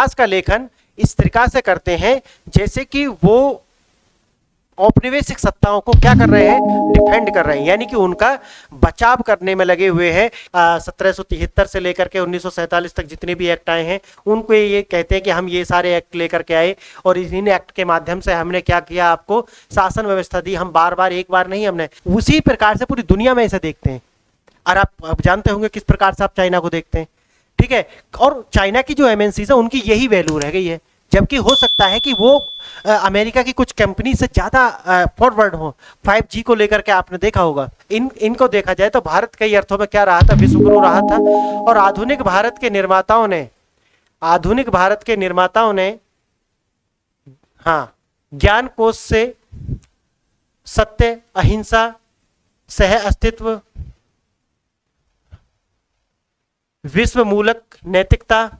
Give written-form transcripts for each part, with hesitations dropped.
इतिहास का लेखन इस तरीका से करते हैं जैसे कि वो औपनिवेशिक सत्ताओं को क्या कर रहे हैं, डिफेंड कर रहे हैं, यानी कि उनका बचाव करने में लगे हुए हैं। 1773 से लेकर के 1947 तक जितने भी एक्ट आए हैं उनको ये कहते हैं कि हम ये सारे एक्ट लेकर के आए और इन एक्ट के माध्यम से हमने क्या किया, आपको शासन व्यवस्था दी। हम बार बार एक बार नहीं, हमने उसी प्रकार से पूरी दुनिया में ऐसा देखते हैं। और आप जानते होंगे किस प्रकार से आप चाइना को देखते हैं, ठीक है। और चाइना की जो एमएनसीज है उनकी यही वैल्यू रह गई है, जबकि हो सकता है कि वो अमेरिका की कुछ कंपनी से ज्यादा फॉरवर्ड हो 5G को लेकर के। आपने देखा होगा इनको देखा जाए तो भारत कई अर्थों में क्या रहा था, विश्वगुरु रहा था। और आधुनिक भारत के निर्माताओं ने हाँ, ज्ञान कोश से सत्य, अहिंसा, सह अस्तित्व, विश्व मूलक नैतिकता,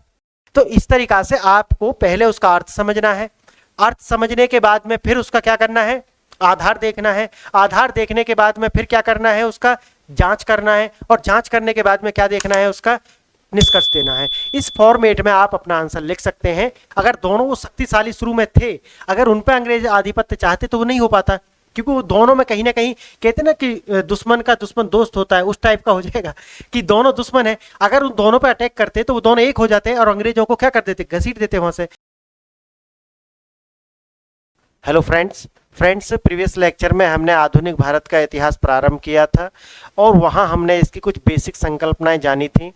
तो इस तरीका से आपको पहले उसका अर्थ समझना है। अर्थ समझने के बाद में फिर उसका क्या करना है, आधार देखना है। आधार देखने के बाद में फिर क्या करना है, उसका जांच करना है। और जांच करने के बाद में क्या देखना है, उसका निष्कर्ष देना है। इस फॉर्मेट में आप अपना आंसर लिख सकते हैं। अगर दोनों वो शक्तिशाली शुरू में थे, अगर उन पर अंग्रेज आधिपत्य चाहते तो वो नहीं हो पाता, क्योंकि वो दोनों में कहीं ना कहीं कहते ना कि दुश्मन का दुश्मन दोस्त होता है, उस टाइप का हो जाएगा कि दोनों दुश्मन है। अगर उन दोनों पे अटैक करते तो वो दोनों एक हो जाते और अंग्रेजों को क्या कर देते, घसीट देते वहां से। हेलो फ्रेंड्स, प्रीवियस लेक्चर में हमने आधुनिक भारत का इतिहास प्रारंभ किया था और वहां हमने इसकी कुछ बेसिक संकल्पनाएं जानी थी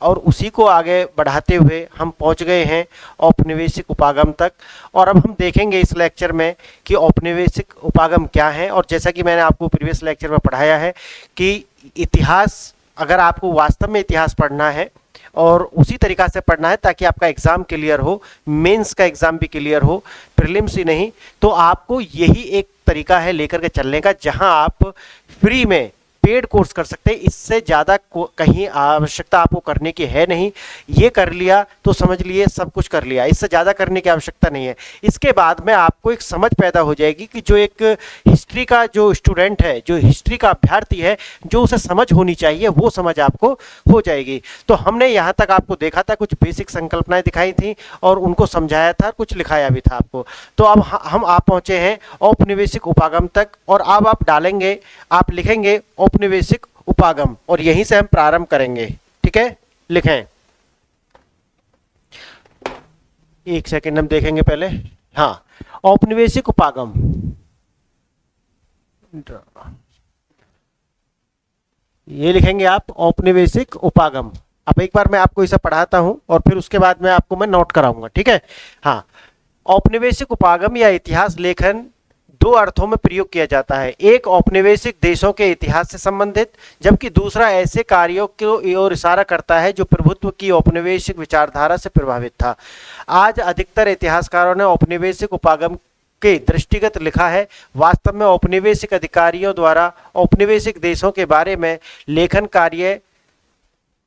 और उसी को आगे बढ़ाते हुए हम पहुंच गए हैं औपनिवेशिक उपागम तक। और अब हम देखेंगे इस लेक्चर में कि औपनिवेशिक उपागम क्या है। और जैसा कि मैंने आपको प्रीवियस लेक्चर में पढ़ाया है कि इतिहास, अगर आपको वास्तव में इतिहास पढ़ना है और उसी तरीका से पढ़ना है ताकि आपका एग्जाम क्लियर हो, मेंस का एग्जाम भी क्लियर हो, प्रीलिम्स ही नहीं, तो आपको यही एक तरीका है लेकर के चलने का, जहां आप फ्री में पेड कोर्स कर सकते हैं। इससे ज़्यादा कहीं आवश्यकता आपको करने की है नहीं। ये कर लिया तो समझ लिए सब कुछ कर लिया, इससे ज़्यादा करने की आवश्यकता नहीं है। इसके बाद में आपको एक समझ पैदा हो जाएगी कि जो एक हिस्ट्री का जो स्टूडेंट है, जो हिस्ट्री का अभ्यर्थी है, जो उसे समझ होनी चाहिए वो समझ आपको हो जाएगी। तो हमने यहाँ तक आपको देखा था, कुछ बेसिक संकल्पनाएं दिखाई थी और उनको समझाया था, कुछ लिखाया भी था आपको। तो अब हम आप पहुँचे हैं औपनिवेशिक उपागम तक और अब आप डालेंगे, आप लिखेंगे औपनिवेशिक उपागम और यहीं से हम प्रारंभ करेंगे, ठीक है। लिखें, एक सेकंड हम देखेंगे पहले। हाँ, औपनिवेशिक उपागम, ये लिखेंगे आप औपनिवेशिक उपागम। अब एक बार मैं आपको इसे पढ़ाता हूं और फिर उसके बाद में आपको मैं नोट कराऊंगा, ठीक है। हाँ, औपनिवेशिक उपागम या इतिहास लेखन दो अर्थों में प्रयोग किया जाता है। एक औपनिवेशिक देशों के इतिहास से संबंधित, जबकि दूसरा ऐसे कार्यों की ओर इशारा करता है जो प्रभुत्व की औपनिवेशिक विचारधारा से प्रभावित था। आज अधिकतर इतिहासकारों ने औपनिवेशिक उपागम के दृष्टिगत लिखा है। वास्तव में औपनिवेशिक अधिकारियों द्वारा औपनिवेशिक देशों के बारे में लेखन कार्य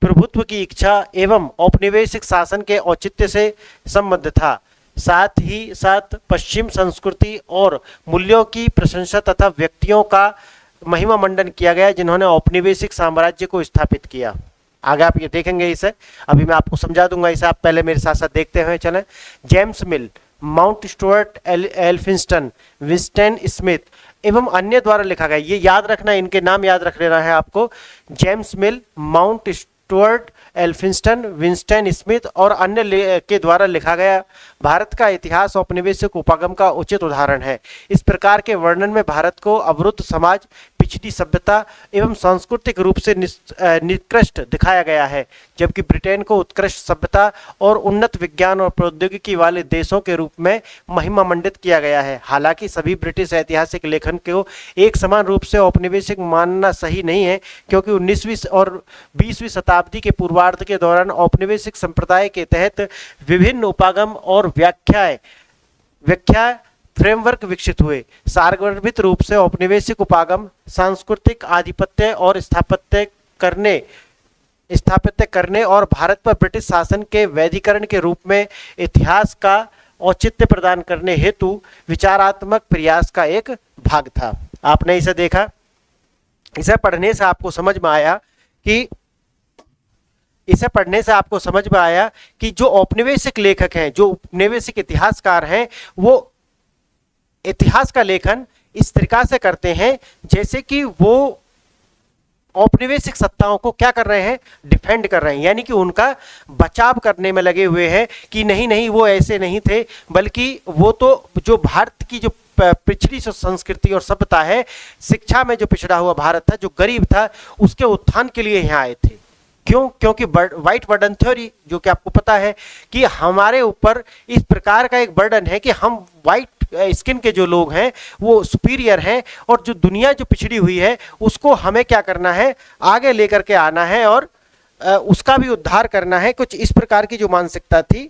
प्रभुत्व की इच्छा एवं औपनिवेशिक शासन के औचित्य से संबद्ध था। साथ ही साथ पश्चिम संस्कृति और मूल्यों की प्रशंसा तथा व्यक्तियों का महिमा मंडन किया गया जिन्होंने औपनिवेशिक साम्राज्य को स्थापित किया। आगे आप ये देखेंगे, इसे अभी मैं आपको समझा दूंगा, इसे आप पहले मेरे साथ साथ देखते हुए चलें। जेम्स मिल, mount Stuart Elphinstone, Winston Smith एवं अन्य द्वारा लिखा गया। ये याद रखना, इनके नाम याद रख लेना है आपको। जेम्स मिल, mount Stuart Elphinstone, Winston Smith और अन्य के द्वारा लिखा गया भारत का इतिहास औपनिवेशिक उपागम का उचित उदाहरण है। इस प्रकार के वर्णन में भारत को अवरुद्ध समाज, पिछड़ी सभ्यता एवं सांस्कृतिक रूप से निकृष्ट दिखाया गया है, जबकि ब्रिटेन को उत्कृष्ट सभ्यता और उन्नत विज्ञान और प्रौद्योगिकी वाले देशों के रूप में महिमा मंडित किया गया है। हालांकि सभी ब्रिटिश ऐतिहासिक लेखन को एक समान रूप से औपनिवेशिक मानना सही नहीं है, क्योंकि 19वीं और 20वीं शताब्दी के पूर्वार्ध के दौरान औपनिवेशिक संप्रदाय के तहत विभिन्न उपागम और व्याख्या फ्रेमवर्क विकसित हुए। सार्वभौमिक रूप से औपनिवेशिक उपागम सांस्कृतिक आधिपत्य और स्थापित करने और भारत पर ब्रिटिश शासन के वैधीकरण के रूप में इतिहास का औचित्य प्रदान करने हेतु विचारात्मक प्रयास का एक भाग था। आपने इसे देखा, इसे पढ़ने से आपको समझ में आया कि इसे पढ़ने से आपको समझ में आया कि जो औपनिवेशिक लेखक हैं, जो औपनिवेशिक इतिहासकार हैं, वो इतिहास का लेखन इस तरीका से करते हैं जैसे कि वो औपनिवेशिक सत्ताओं को क्या कर रहे हैं, डिफेंड कर रहे हैं, यानी कि उनका बचाव करने में लगे हुए हैं कि नहीं नहीं वो ऐसे नहीं थे, बल्कि वो तो जो भारत की जो पिछड़ी संस्कृति और सभ्यता है, शिक्षा में जो पिछड़ा हुआ भारत था, जो गरीब था, उसके उत्थान के लिए यहाँ आए थे। क्यों? क्योंकि व्हाइट बर्डन थ्योरी, जो कि आपको पता है कि हमारे ऊपर इस प्रकार का एक बर्डन है कि हम व्हाइट स्किन के जो लोग हैं वो सुपीरियर हैं, और जो दुनिया जो पिछड़ी हुई है उसको हमें क्या करना है, आगे लेकर के आना है और उसका भी उद्धार करना है। कुछ इस प्रकार की जो मानसिकता थी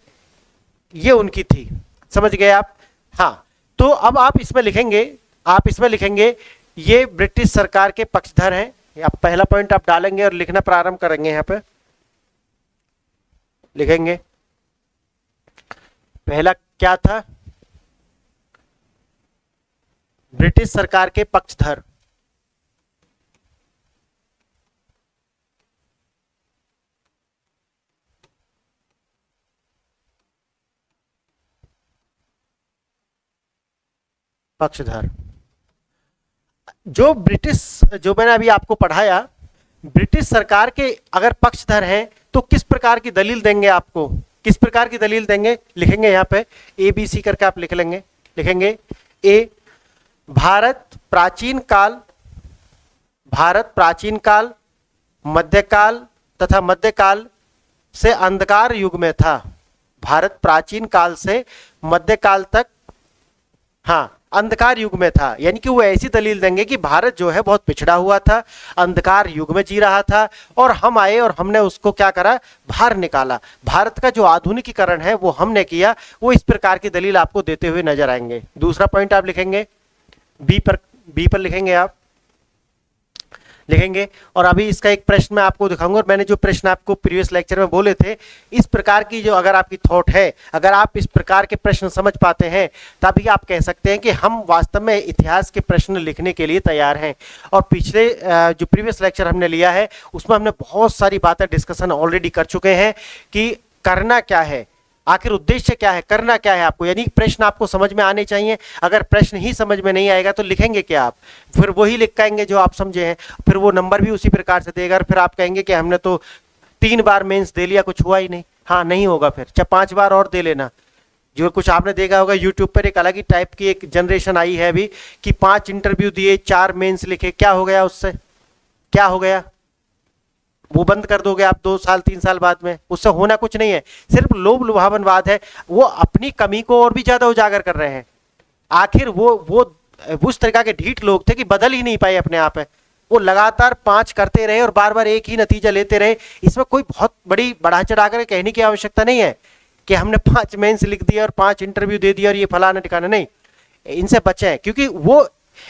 ये उनकी थी। समझ गए आप? हाँ, तो अब आप इसमें लिखेंगे ये ब्रिटिश सरकार के पक्षधर हैं। आप पहला पॉइंट आप डालेंगे और लिखना प्रारंभ करेंगे। यहाँ पे लिखेंगे पहला क्या था, ब्रिटिश सरकार के पक्षधर। पक्षधर जो मैंने अभी आपको पढ़ाया, ब्रिटिश सरकार के अगर पक्षधर हैं तो किस प्रकार की दलील देंगे, आपको किस प्रकार की दलील देंगे, लिखेंगे यहाँ पे ए बी सी करके आप लिखेंगे ए, भारत प्राचीन काल, मध्यकाल तथा मध्यकाल से अंधकार युग में था। भारत प्राचीन काल से मध्यकाल तक, हाँ, अंधकार युग में था। यानी कि वो ऐसी दलील देंगे कि भारत जो है बहुत पिछड़ा हुआ था, अंधकार युग में जी रहा था, और हम आए और हमने उसको क्या करा, बाहर निकाला। भारत का जो आधुनिकीकरण है वो हमने किया। वो इस प्रकार की दलील आपको देते हुए नजर आएंगे। दूसरा पॉइंट आप लिखेंगे बी पर लिखेंगे, आप लिखेंगे। और अभी इसका एक प्रश्न मैं आपको दिखाऊंगा, और मैंने जो प्रश्न आपको प्रीवियस लेक्चर में बोले थे, इस प्रकार की जो अगर आपकी थॉट है, अगर आप इस प्रकार के प्रश्न समझ पाते हैं, तभी आप कह सकते हैं कि हम वास्तव में इतिहास के प्रश्न लिखने के लिए तैयार हैं। और पिछले जो प्रीवियस लेक्चर हमने लिया है उसमें हमने बहुत सारी बातें डिस्कशन ऑलरेडी कर चुके हैं कि करना क्या है, आखिर उद्देश्य क्या है, करना क्या है आपको। यानी प्रश्न आपको समझ में आने चाहिए। अगर प्रश्न ही समझ में नहीं आएगा तो लिखेंगे क्या आप, फिर वही लिख पाएंगे जो आप समझे हैं, फिर वो नंबर भी उसी प्रकार से देगा, और फिर आप कहेंगे कि हमने तो 3 बार मेंस दे लिया, कुछ हुआ ही नहीं। हाँ, नहीं होगा, फिर चाहे 5 बार और दे लेना। जो कुछ आपने देखा होगा यूट्यूब पर, एक अलग ही टाइप की एक जनरेशन आई है अभी कि 5 इंटरव्यू दिए, 4 मेंस लिखे। क्या हो गया उससे, क्या हो गया? वो बंद कर दोगे आप 2 साल 3 साल बाद में, उससे होना कुछ नहीं है, सिर्फ लोभ लुभावनवाद है। वो अपनी कमी को और भी ज्यादा उजागर कर रहे हैं। आखिर वो उस तरह के ढीठ लोग थे कि बदल ही नहीं पाए अपने आप है। वो लगातार 5 करते रहे और बार बार एक ही नतीजा लेते रहे। इसमें कोई बहुत बड़ी बढ़ा चढ़ाकर कहने की आवश्यकता नहीं है कि हमने 5 मेंस लिख दिया और 5 इंटरव्यू दे दिया और ये फलाना ठिकाना। नहीं, इनसे बचें, क्योंकि वो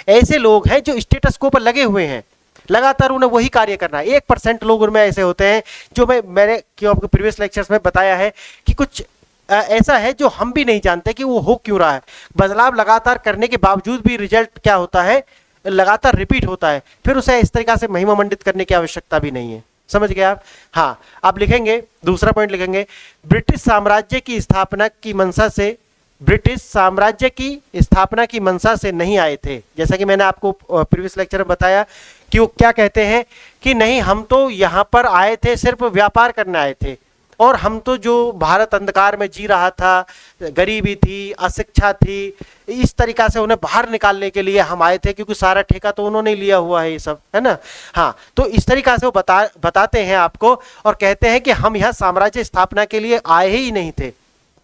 ऐसे लोग हैं जो स्टेटस को पर लगे हुए हैं, लगातार उन्हें वही कार्य करना है। 1% लोग उनमें ऐसे होते हैं, जो मैंने क्यों आपको प्रीवियस लेक्चर्स में बताया है कि कुछ ऐसा है जो हम भी नहीं जानते कि वो हो क्यों रहा है। बदलाव लगातार करने के बावजूद भी रिजल्ट क्या होता है, लगातार रिपीट होता है। फिर उसे इस तरीका से महिमा मंडित करने की आवश्यकता भी नहीं है। समझ गए आप? हाँ, आप लिखेंगे दूसरा पॉइंट लिखेंगे, ब्रिटिश साम्राज्य की स्थापना की मंशा से, ब्रिटिश साम्राज्य की स्थापना की मंशा से नहीं आए थे। जैसा कि मैंने आपको प्रीवियस लेक्चर में बताया कि वो क्या कहते हैं कि नहीं, हम तो यहाँ पर आए थे सिर्फ व्यापार करने आए थे, और हम तो जो भारत अंधकार में जी रहा था, गरीबी थी, अशिक्षा थी, इस तरीका से उन्हें बाहर निकालने के लिए हम आए थे, क्योंकि सारा ठेका तो उन्होंने लिया हुआ है, ये सब है ना। हाँ, तो इस तरीका से वो बताते हैं आपको और कहते हैं कि हम यहाँ साम्राज्य स्थापना के लिए आए ही नहीं थे।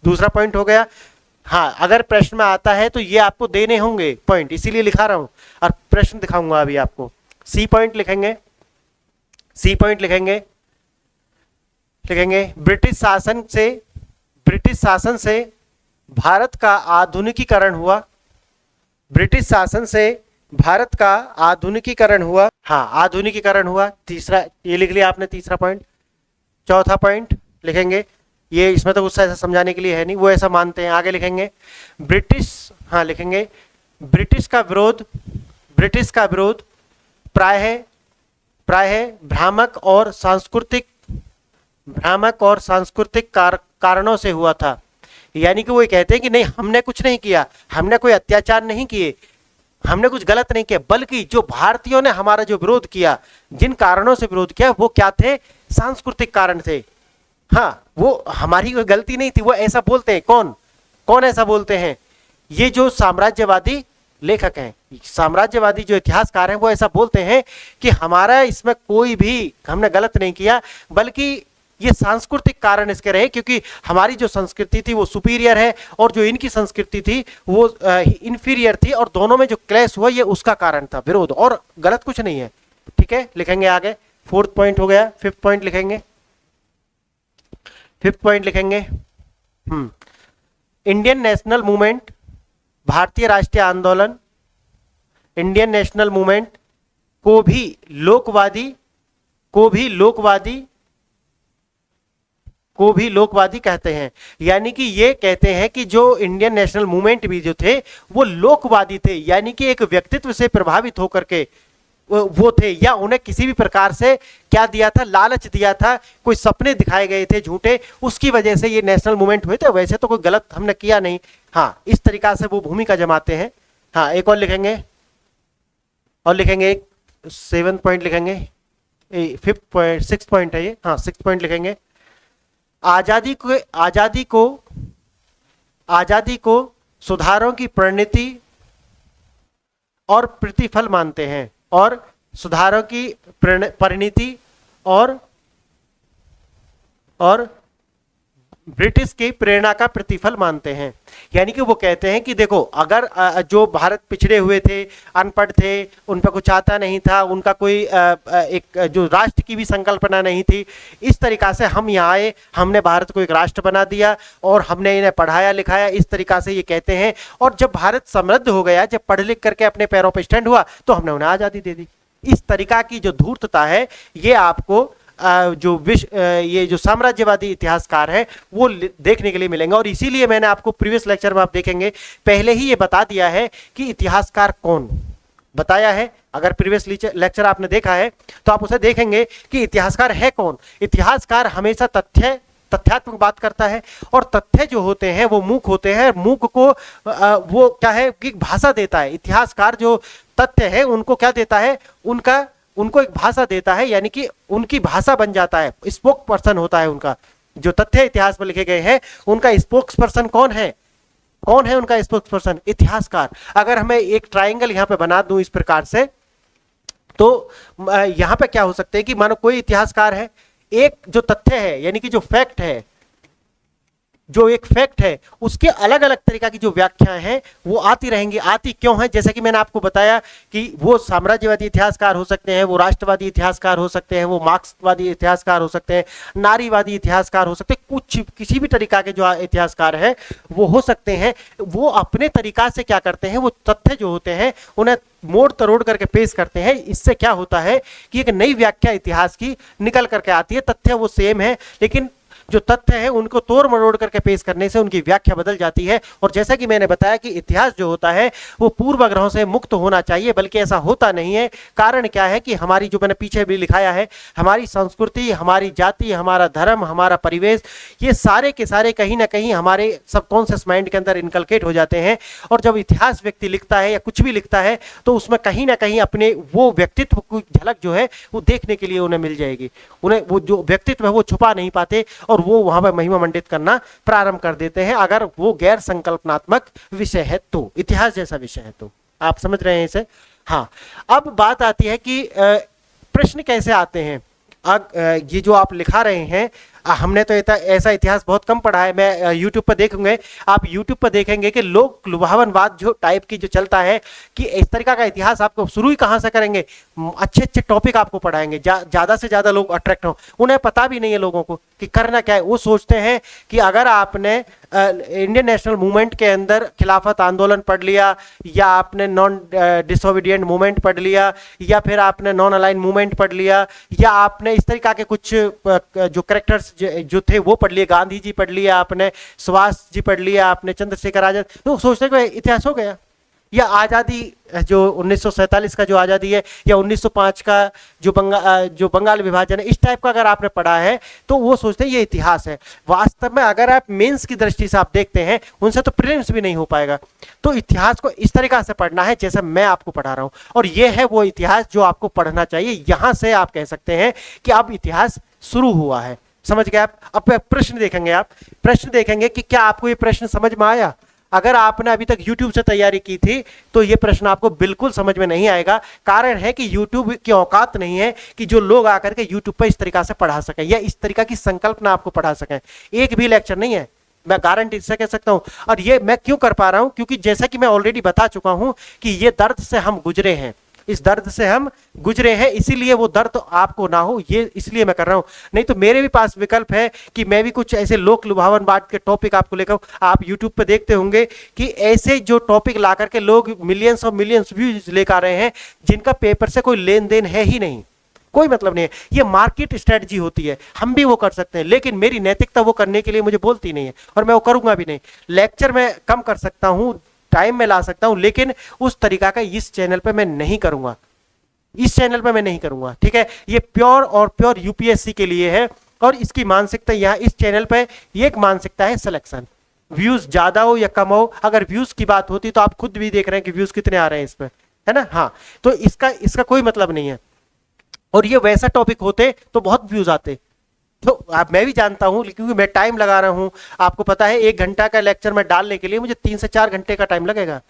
दूसरा पॉइंट हो गया। हाँ, अगर प्रश्न में आता है तो ये आपको देने होंगे पॉइंट, इसीलिए लिखा रहा हूं और प्रश्न दिखाऊंगा अभी आपको। सी पॉइंट लिखेंगे, सी पॉइंट लिखेंगे ब्रिटिश शासन से भारत का आधुनिकीकरण हुआ। ब्रिटिश शासन से भारत का आधुनिकीकरण हुआ। हाँ, आधुनिकीकरण हुआ। तीसरा ये लिख लिया आपने, तीसरा पॉइंट। चौथा पॉइंट लिखेंगे, ये इसमें तो कुछ ऐसा समझाने के लिए है नहीं, वो ऐसा मानते हैं। आगे लिखेंगे ब्रिटिश, हाँ लिखेंगे ब्रिटिश का विरोध प्रायः भ्रामक और सांस्कृतिक भ्रामक और सांस्कृतिक कारणों से हुआ था। यानी कि वो ये कहते हैं कि नहीं, हमने कुछ नहीं किया, हमने कोई अत्याचार नहीं किए, हमने कुछ गलत नहीं किया, बल्कि जो भारतीयों ने हमारा जो विरोध किया, जिन कारणों से विरोध किया, वो क्या थे? सांस्कृतिक कारण थे। हाँ, वो हमारी कोई गलती नहीं थी, वो ऐसा बोलते हैं। कौन कौन ऐसा बोलते हैं? ये जो साम्राज्यवादी लेखक हैं, साम्राज्यवादी जो इतिहासकार हैं, वो ऐसा बोलते हैं कि हमारा इसमें कोई भी हमने गलत नहीं किया, बल्कि ये सांस्कृतिक कारण इसके रहे, क्योंकि हमारी जो संस्कृति थी वो सुपीरियर है और जो इनकी संस्कृति थी वो इंफीरियर थी, और दोनों में जो क्लैश हुआ ये उसका कारण था, विरोध, और गलत कुछ नहीं है। ठीक है, लिखेंगे आगे। फोर्थ पॉइंट हो गया, फिफ्थ पॉइंट लिखेंगे। फिफ्थ पॉइंट लिखेंगे, इंडियन नेशनल मूवमेंट, भारतीय राष्ट्रीय आंदोलन, इंडियन नेशनल मूवमेंट को भी लोकवादी कहते हैं। यानी कि ये कहते हैं कि जो इंडियन नेशनल मूवमेंट भी जो थे वो लोकवादी थे, यानी कि एक व्यक्तित्व से प्रभावित होकर के वो थे, या उन्हें किसी भी प्रकार से क्या दिया था? लालच दिया था, कोई सपने दिखाए गए थे झूठे, उसकी वजह से ये नेशनल मूवमेंट हुए थे। वैसे तो कोई गलत हमने किया नहीं। हाँ, इस तरीका से वो भूमिका जमाते हैं। हाँ, एक और लिखेंगे, एक सेवन पॉइंट लिखेंगे, फिफ्थ पॉइंट, सिक्स पॉइंट है ये। हाँ, सिक्स पॉइंट लिखेंगे, आजादी को सुधारों की परिणति और प्रतिफल मानते हैं, और सुधारों की परिणति और ब्रिटिश की प्रेरणा का प्रतिफल मानते हैं। यानी कि वो कहते हैं कि देखो, अगर जो भारत पिछड़े हुए थे, अनपढ़ थे, उन पर कुछ आता नहीं था, उनका कोई एक जो राष्ट्र की भी संकल्पना नहीं थी, इस तरीका से हम यहाँ आए, हमने भारत को एक राष्ट्र बना दिया और हमने इन्हें पढ़ाया लिखाया, इस तरीका से ये कहते हैं। और जब भारत समृद्ध हो गया, जब पढ़ लिख करके अपने पैरों पर स्टैंड हुआ, तो हमने उन्हें आज़ादी दे दी। इस तरीका की जो धूर्तता है, ये आपको ये जो साम्राज्यवादी इतिहासकार है वो देखने के लिए मिलेंगे। और इसीलिए मैंने आपको प्रीवियस लेक्चर में, आप देखेंगे, पहले ही ये बता दिया है कि इतिहासकार कौन, बताया है। अगर प्रीवियस लेक्चर आपने देखा है तो आप उसे देखेंगे कि इतिहासकार है कौन। इतिहासकार हमेशा तथ्यात्मक बात करता है, और तथ्य जो होते हैं वो मूक होते हैं। मूक को वो क्या है कि भाषा देता है। इतिहासकार जो तथ्य है उनको क्या देता है? उनको एक भाषा देता है, यानी कि उनकी भाषा बन जाता है, स्पोक पर्सन होता है उनका। जो तथ्य इतिहास में लिखे गए हैं उनका स्पोक्स पर्सन कौन है? उनका स्पोक्स पर्सन? इतिहासकार। अगर हमें एक ट्राइंगल यहाँ पे बना दूं इस प्रकार से, तो यहाँ पे क्या हो सकता है कि मानो कोई इतिहासकार है, एक जो तथ्य है यानी कि जो फैक्ट है, जो एक फैक्ट है, उसके अलग अलग तरीका की जो व्याख्याएं हैं वो आती रहेंगी। आती क्यों है? जैसे कि मैंने आपको बताया कि वो साम्राज्यवादी इतिहासकार हो सकते हैं, वो राष्ट्रवादी इतिहासकार हो सकते हैं, वो मार्क्सवादी इतिहासकार हो सकते हैं, नारीवादी इतिहासकार हो सकते हैं, कुछ किसी भी तरीका के जो इतिहासकार है वो हो सकते हैं। वो अपने तरीका से क्या करते हैं, वो तथ्य जो होते हैं उन्हें मोड़ तरोड़ करके पेश करते हैं। इससे क्या होता है कि एक नई व्याख्या इतिहास की निकल करके आती है। तथ्य वो सेम है, लेकिन जो तथ्य है उनको तोड़ मरोड़ करके पेश करने से उनकी व्याख्या बदल जाती है। और जैसा कि मैंने बताया कि इतिहास जो होता है वो पूर्वाग्रहों से मुक्त होना चाहिए, बल्कि ऐसा होता नहीं है। कारण क्या है कि हमारी, जो मैंने पीछे भी लिखाया है, हमारी संस्कृति, हमारी जाति, हमारा धर्म, हमारा परिवेश, ये सारे के सारे कहीं ना कहीं हमारे सबकॉन्शियस माइंड के अंदर इनकलकेट हो जाते हैं। और जब इतिहास व्यक्ति लिखता है या कुछ भी लिखता है तो उसमें कहीं ना कहीं अपने वो व्यक्तित्व की झलक जो है वो देखने के लिए उन्हें मिल जाएगी। उन्हें वो जो व्यक्तित्व है वो छुपा नहीं पाते, और वो वहां पर महिमा मंडित करना प्रारंभ कर देते हैं, अगर वो गैर संकल्पनात्मक विषय है तो, इतिहास जैसा विषय है तो। आप समझ रहे हैं इसे? हाँ, अब बात आती है कि प्रश्न कैसे आते हैं। अब ये जो आप लिखा रहे हैं, हमने तो ऐसा इतिहास बहुत कम पढ़ा है। मैं यूट्यूब पर देखूंगे, आप यूट्यूब पर देखेंगे कि लोक लुभावनवाद जो टाइप की जो चलता है, कि इस तरीका का इतिहास आपको शुरू ही कहाँ से करेंगे। अच्छे अच्छे टॉपिक आपको पढ़ाएंगे, ज़्यादा से ज़्यादा लोग अट्रैक्ट हों। उन्हें पता भी नहीं है लोगों को कि करना क्या है। वो सोचते हैं कि अगर आपने इंडियन नेशनल मूवमेंट के अंदर खिलाफत आंदोलन पढ़ लिया, या आपने नॉन डिसोबीडियंट मूवमेंट पढ़ लिया, या फिर आपने नॉन अलाइन मूवमेंट पढ़ लिया, या आपने इस तरीका के कुछ जो करेक्टर्स जो थे वो पढ़ लिए, गांधी जी पढ़ लिया आपने, सुभाष जी पढ़ लिया आपने, चंद्रशेखर आजाद, तो सोचते हैं कि इतिहास हो गया। या आज़ादी जो 1947 का जो आज़ादी है, या 1905 का जो बंगाल विभाजन है, इस टाइप का अगर आपने पढ़ा है तो वो सोचते हैं ये इतिहास है। वास्तव में अगर आप मेंस की दृष्टि से आप देखते हैं, उनसे तो प्रीलिम्स भी नहीं हो पाएगा। तो इतिहास को इस तरीका से पढ़ना है जैसे मैं आपको पढ़ा रहा हूं, और ये है वो इतिहास जो आपको पढ़ना चाहिए। यहां से आप कह सकते हैं कि अब इतिहास शुरू हुआ है। समझ गए आप? अब प्रश्न देखेंगे, आप प्रश्न देखेंगे कि क्या आपको ये प्रश्न समझ में आया। अगर आपने अभी तक YouTube से तैयारी की थी तो ये प्रश्न आपको बिल्कुल समझ में नहीं आएगा। कारण है कि YouTube की औकात नहीं है कि जो लोग आकर के YouTube पर इस तरीका से पढ़ा सकें या इस तरीका की संकल्पना आपको पढ़ा सकें। एक भी लेक्चर नहीं है, मैं गारंटी से कह सकता हूं। और ये मैं क्यों कर पा रहा हूं, क्योंकि जैसा कि मैं ऑलरेडी बता चुका हूं कि ये दर्द से हम गुजरे हैं, इस दर्द से हम गुजरे हैं, इसीलिए वो दर्द आपको ना हो, ये इसलिए मैं कर रहा हूं। नहीं तो मेरे भी पास विकल्प है कि मैं भी कुछ ऐसे लोक लुभावन बात के टॉपिक आपको लेकर, आप YouTube पे देखते होंगे कि ऐसे जो टॉपिक ला करके लोग मिलियंस और मिलियंस व्यूज लेकर आ रहे हैं, जिनका पेपर से कोई लेन देन है ही नहीं, कोई मतलब नहीं है। ये मार्केट स्ट्रेटजी होती है, हम भी वो कर सकते हैं, लेकिन मेरी नैतिकता वो करने के लिए मुझे बोलती नहीं है, और मैं वो करूंगा भी नहीं। लेक्चर में कम कर सकता हूं, टाइम में ला सकता हूं, लेकिन उस तरीका का इस चैनल पे मैं नहीं करूंगा, इस चैनल पे मैं नहीं करूंगा। ठीक है, ये प्योर और प्योर यूपीएससी के लिए है, और इसकी मानसिकता यहाँ इस चैनल पे ये एक मानसिकता है सिलेक्शन, व्यूज ज्यादा हो या कम हो। अगर व्यूज की बात होती तो आप खुद भी देख रहे हैं कि व्यूज कितने आ रहे हैं इस पे, है ना। हाँ, तो इसका कोई मतलब नहीं है। और ये वैसा टॉपिक होते तो बहुत व्यूज आते। तो आप, मैं भी जानता हूं, क्योंकि मैं टाइम लगा रहा हूं। आपको पता है 1 घंटा का लेक्चर में डालने के लिए मुझे 3 से 4 घंटे का टाइम लगेगा।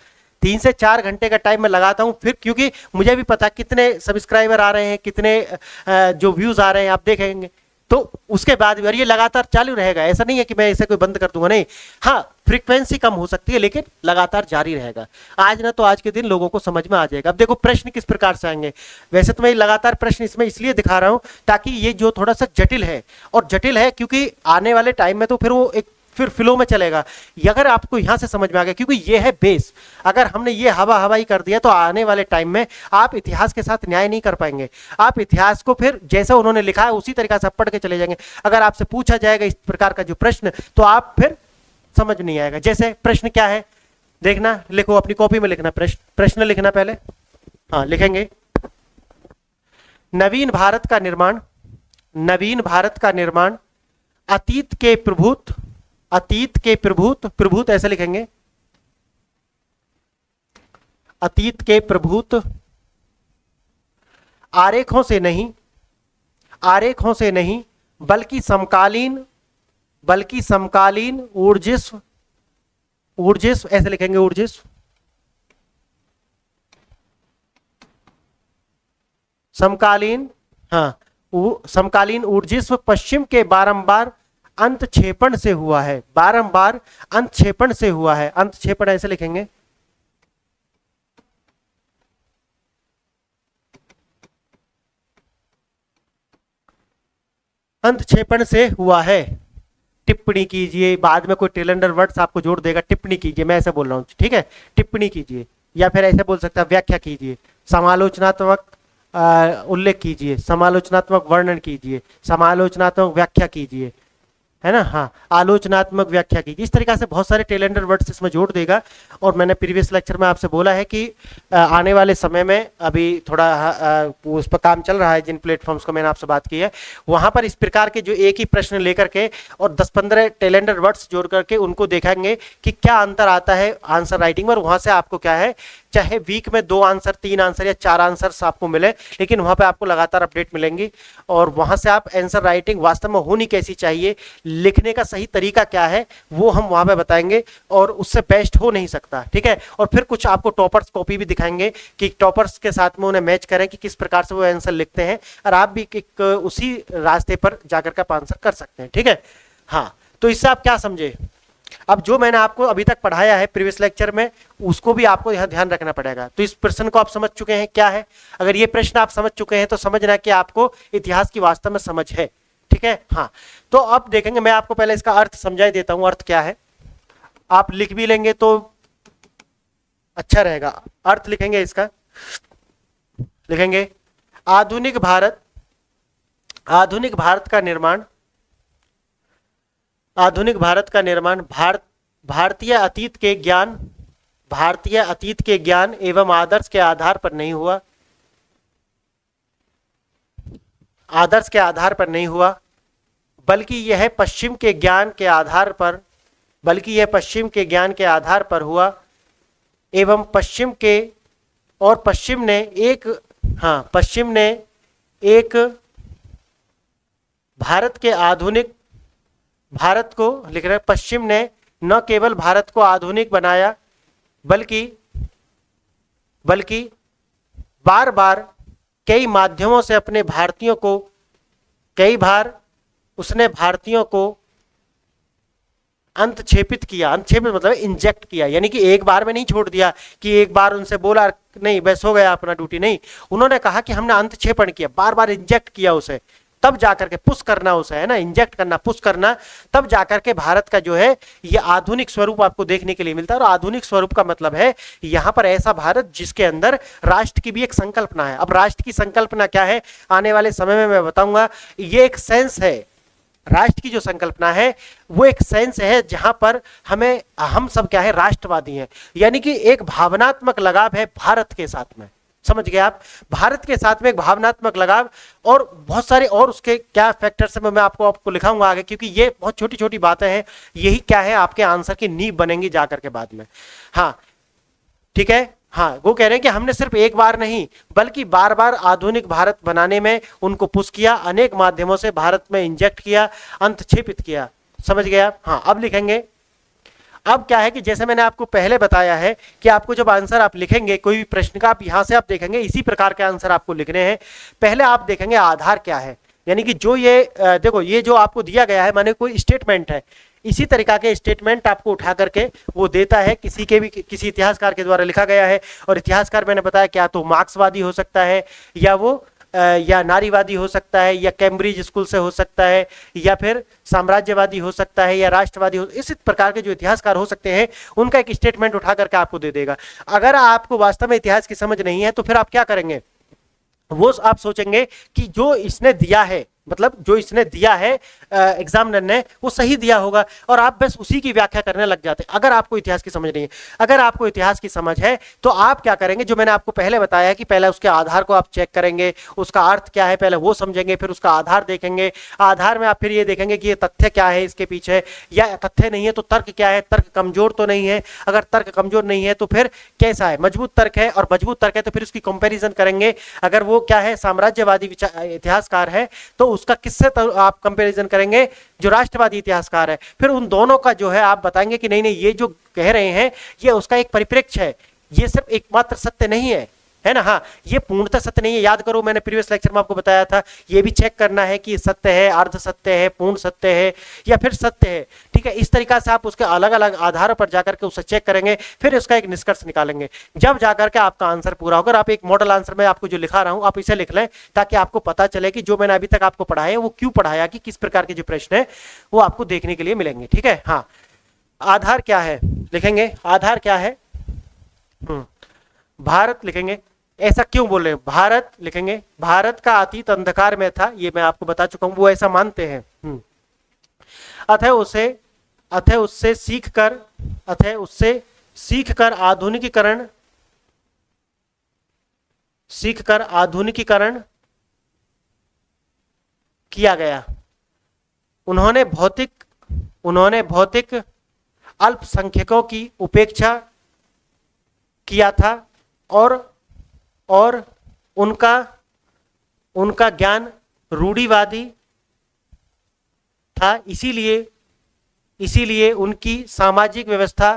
3 से 4 घंटे का टाइम मैं लगाता हूं, फिर क्योंकि मुझे भी पता कितने सब्सक्राइबर आ रहे हैं, कितने जो व्यूज आ रहे हैं, आप देखेंगे तो उसके बाद भी, और ये लगातार चालू रहेगा। ऐसा नहीं है कि मैं इसे कोई बंद कर दूंगा, नहीं। हाँ, फ्रीक्वेंसी कम हो सकती है, लेकिन लगातार जारी रहेगा। आज ना तो आज के दिन लोगों को समझ में आ जाएगा। अब देखो प्रश्न किस प्रकार से आएंगे। वैसे तो मैं लगातार प्रश्न इसमें इसलिए दिखा रहा हूं ताकि ये जो थोड़ा सा जटिल है, और जटिल है क्योंकि आने वाले टाइम में तो फिर वो एक फिर फ्लो में चलेगा। ये अगर आपको यहां से समझ में आ गया, क्योंकि ये है बेस। अगर हमने ये हवा हवाई कर दिया तो आने वाले टाइम में आप इतिहास के साथ न्याय नहीं कर पाएंगे। आप इतिहास को फिर जैसा उन्होंने लिखा है उसी तरीका से पढ़ के चले जाएंगे। अगर आपसे पूछा जाएगा इस प्रकार का जो प्रश्न, तो आप फिर समझ नहीं आएगा। जैसे प्रश्न क्या है देखना, लिखो अपनी कॉपी में लिखना, प्रश्न लिखना पहले। हाँ, लिखेंगे नवीन भारत का निर्माण, नवीन भारत का निर्माण अतीत के प्रभुत, अतीत के प्रभुत, प्रभुत ऐसे लिखेंगे, अतीत के प्रभुत आरेखों से नहीं, आरेखों से नहीं, बल्कि समकालीन, बल्कि समकालीन ऊर्जिस्व, ऊर्जिस्व ऐसे लिखेंगे, ऊर्जिस्व, समकालीन, हाँ, समकालीन ऊर्जिस्व पश्चिम के बारंबार अंतक्षेपण से हुआ है, बारंबार अंतक्षेपण से हुआ है। अंतक्षेपण ऐसे लिखेंगे, अंतक्षेपण से हुआ है। टिप्पणी कीजिए, बाद में कोई टेलेंडर वर्ड्स आपको जोड़ देगा, टिप्पणी कीजिए, मैं ऐसे बोल रहा हूं, ठीक है। टिप्पणी कीजिए, या फिर ऐसे बोल सकता है व्याख्या कीजिए, समालोचनात्मक उल्लेख कीजिए, समालोचनात्मक वर्णन कीजिए, समालोचनात्मक व्याख्या कीजिए, है ना। हाँ, आलोचनात्मक व्याख्या की, इस तरीके से बहुत सारे टेलेंडर वर्ड्स इसमें जोड़ देगा। और मैंने प्रीवियस लेक्चर में आपसे बोला है कि आने वाले समय में अभी थोड़ा उस पर काम चल रहा है, जिन प्लेटफॉर्म्स को मैंने आपसे बात की है, वहां पर इस प्रकार के जो एक ही प्रश्न लेकर के और 10-15 टेलेंडर वर्ड्स जोड़ करके उनको देखेंगे कि क्या अंतर आता है आंसर राइटिंग में। और वहां से आपको क्या है, चाहे वीक में 2 आंसर, 3 आंसर या 4 आंसर्स आपको मिले, लेकिन वहां पे आपको लगातार अपडेट मिलेंगी। और वहां से आप आंसर राइटिंग वास्तव में होनी कैसी चाहिए, लिखने का सही तरीका क्या है, वो हम वहां पे बताएंगे, और उससे बेस्ट हो नहीं सकता, ठीक है। और फिर कुछ आपको टॉपर्स कॉपी भी दिखाएंगे कि टॉपर्स के साथ में उन्हें मैच करें कि किस प्रकार से वो आंसर लिखते हैं, और आप भी एक उसी रास्ते पर जाकर के आंसर कर सकते हैं, ठीक है। हाँ, तो इससे आप क्या समझे, अब जो मैंने आपको अभी तक पढ़ाया है प्रीवियस लेक्चर में, उसको भी आपको यहां ध्यान रखना पड़ेगा। तो इस प्रश्न को आप समझ चुके हैं क्या है। अगर ये प्रश्न आप समझ चुके हैं तो समझना कि आपको इतिहास की वास्तव में समझ है, ठीक है। हाँ, तो अब देखेंगे, मैं आपको पहले इसका अर्थ समझाई देता हूं, अर्थ क्या है। आप लिख भी लेंगे तो अच्छा रहेगा। अर्थ लिखेंगे इसका, लिखेंगे आधुनिक भारत, आधुनिक भारत का निर्माण, आधुनिक भारत का निर्माण भारतीय अतीत के ज्ञान, भारतीय अतीत के ज्ञान एवं आदर्श के आधार पर नहीं हुआ, आदर्श के आधार पर नहीं हुआ, बल्कि यह पश्चिम के ज्ञान के आधार पर, बल्कि यह पश्चिम के ज्ञान के आधार पर हुआ एवं पश्चिम के, और पश्चिम ने एक, हाँ, पश्चिम ने एक भारत के आधुनिक, भारत को लिख रहे हैं, पश्चिम ने न केवल भारत को आधुनिक बनाया बल्कि बार बार कई माध्यमों से अपने भारतीयों को, कई बार उसने भारतीयों को अंतक्षेपित किया। अंतक्षेपित मतलब इंजेक्ट किया, यानी कि एक बार में नहीं छोड़ दिया कि एक बार उनसे बोला नहीं बस हो गया अपना ड्यूटी, नहीं, उन्होंने कहा कि हमने अंतक्षेपण किया, बार बार इंजेक्ट किया उसे, तब जाकर के पुश करना उसे, है ना, इंजेक्ट करना, पुश करना, तब जाकर के भारत का जो है ये आधुनिक स्वरूप आपको देखने के लिए मिलता है। और आधुनिक स्वरूप का मतलब है यहाँ पर ऐसा भारत जिसके अंदर राष्ट्र की भी एक संकल्पना है। अब राष्ट्र की संकल्पना क्या है आने वाले समय में मैं बताऊंगा। ये एक सेंस है, राष्ट्र की जो संकल्पना है वो एक सेंस है जहां पर हम सब क्या है, राष्ट्रवादी हैं, यानी कि एक भावनात्मक लगाव है भारत के साथ में, समझ गए आप, भारत के साथ में एक भावनात्मक लगाव। और बहुत सारे और उसके क्या फैक्टर्स हैं मैं आपको लिखाऊंगा आगे, क्योंकि ये बहुत छोटी छोटी बातें हैं, यही क्या है आपके आंसर की नींव बनेंगी जाकर के बाद में। हाँ ठीक है, हाँ, वो कह रहे हैं कि हमने सिर्फ एक बार नहीं बल्कि बार बार आधुनिक भारत बनाने में उनको पुश किया, अनेक माध्यमों से भारत में इंजेक्ट किया, अंतक्षेपित किया, समझ गए आप। हाँ, अब लिखेंगे, अब क्या है कि जैसे मैंने आपको पहले बताया है कि आपको जब आंसर आप लिखेंगे कोई भी प्रश्न का, आप यहां से आप देखेंगे इसी प्रकार के आंसर आपको लिखने हैं। पहले आप देखेंगे आधार क्या है, यानी कि जो ये देखो ये जो आपको दिया गया है माने कोई स्टेटमेंट है, इसी तरीका के स्टेटमेंट आपको उठा करके वो देता है, किसी के भी किसी इतिहासकार के द्वारा लिखा गया है। और इतिहासकार मैंने बताया क्या तो मार्क्सवादी हो सकता है, या वो या नारीवादी हो सकता है, या कैम्ब्रिज स्कूल से हो सकता है, या फिर साम्राज्यवादी हो सकता है, या राष्ट्रवादी हो, इस प्रकार के जो इतिहासकार हो सकते हैं उनका एक स्टेटमेंट उठा करके आपको दे देगा। अगर आपको वास्तव में इतिहास की समझ नहीं है तो फिर आप क्या करेंगे, वो आप सोचेंगे कि जो इसने दिया है, मतलब जो इसने दिया है एग्जामिनर ने वो सही दिया होगा, और आप बस उसी की व्याख्या करने लग जाते हैं। अगर आपको इतिहास की समझ नहीं है, अगर आपको इतिहास की समझ है तो आप क्या करेंगे, जो मैंने आपको पहले बताया कि पहले उसके आधार को आप चेक करेंगे, उसका अर्थ क्या है पहले वो समझेंगे, फिर उसका आधार देखेंगे, आधार में आप फिर ये देखेंगे कि ये तथ्य क्या है इसके पीछे, या तथ्य नहीं है तो तर्क क्या है, तर्क कमजोर तो नहीं है, अगर तर्क कमजोर नहीं है तो फिर कैसा है, मजबूत तर्क है, और मजबूत तर्क है तो फिर उसकी कंपैरिजन करेंगे। अगर वो क्या है साम्राज्यवादी इतिहासकार है तो उसका किससे आप कंपैरिजन करेंगे, जो राष्ट्रवादी इतिहासकार है, फिर उन दोनों का जो है आप बताएंगे कि नहीं नहीं ये जो कह रहे हैं ये उसका एक परिप्रेक्ष्य है, ये सिर्फ एकमात्र सत्य नहीं है ना। हाँ, ये पूर्णतः सत्य नहीं है, याद करो मैंने प्रीवियस लेक्चर में आपको बताया था, ये भी चेक करना है कि सत्य है, अर्ध सत्य है, पूर्ण सत्य है, या फिर सत्य है। ठीक है, इस तरीका से आप उसके अलग अलग आधारों पर जाकर के उसे चेक करेंगे, फिर उसका एक निष्कर्ष निकालेंगे, जब जाकर के आपका आंसर पूरा होगा। आप एक मॉडल आंसर में आपको जो लिखा रहा हूं आप इसे लिख लें, ताकि आपको पता चले कि जो मैंने अभी तक आपको पढ़ाया है वो क्यों पढ़ाया, कि किस प्रकार के जो प्रश्न है वो आपको देखने के लिए मिलेंगे। ठीक है, हाँ, आधार क्या है लिखेंगे, आधार क्या है, भारत लिखेंगे, ऐसा क्यों बोल रहे हैं, भारत लिखेंगे, भारत का अतीत अंधकार में था, ये मैं आपको बता चुका हूं, वो ऐसा मानते हैं। अतः उससे सीखकर आधुनिकीकरण किया गया। उन्होंने भौतिक अल्पसंख्यकों की उपेक्षा किया था, और उनका ज्ञान रूढ़िवादी था, इसीलिए उनकी सामाजिक व्यवस्था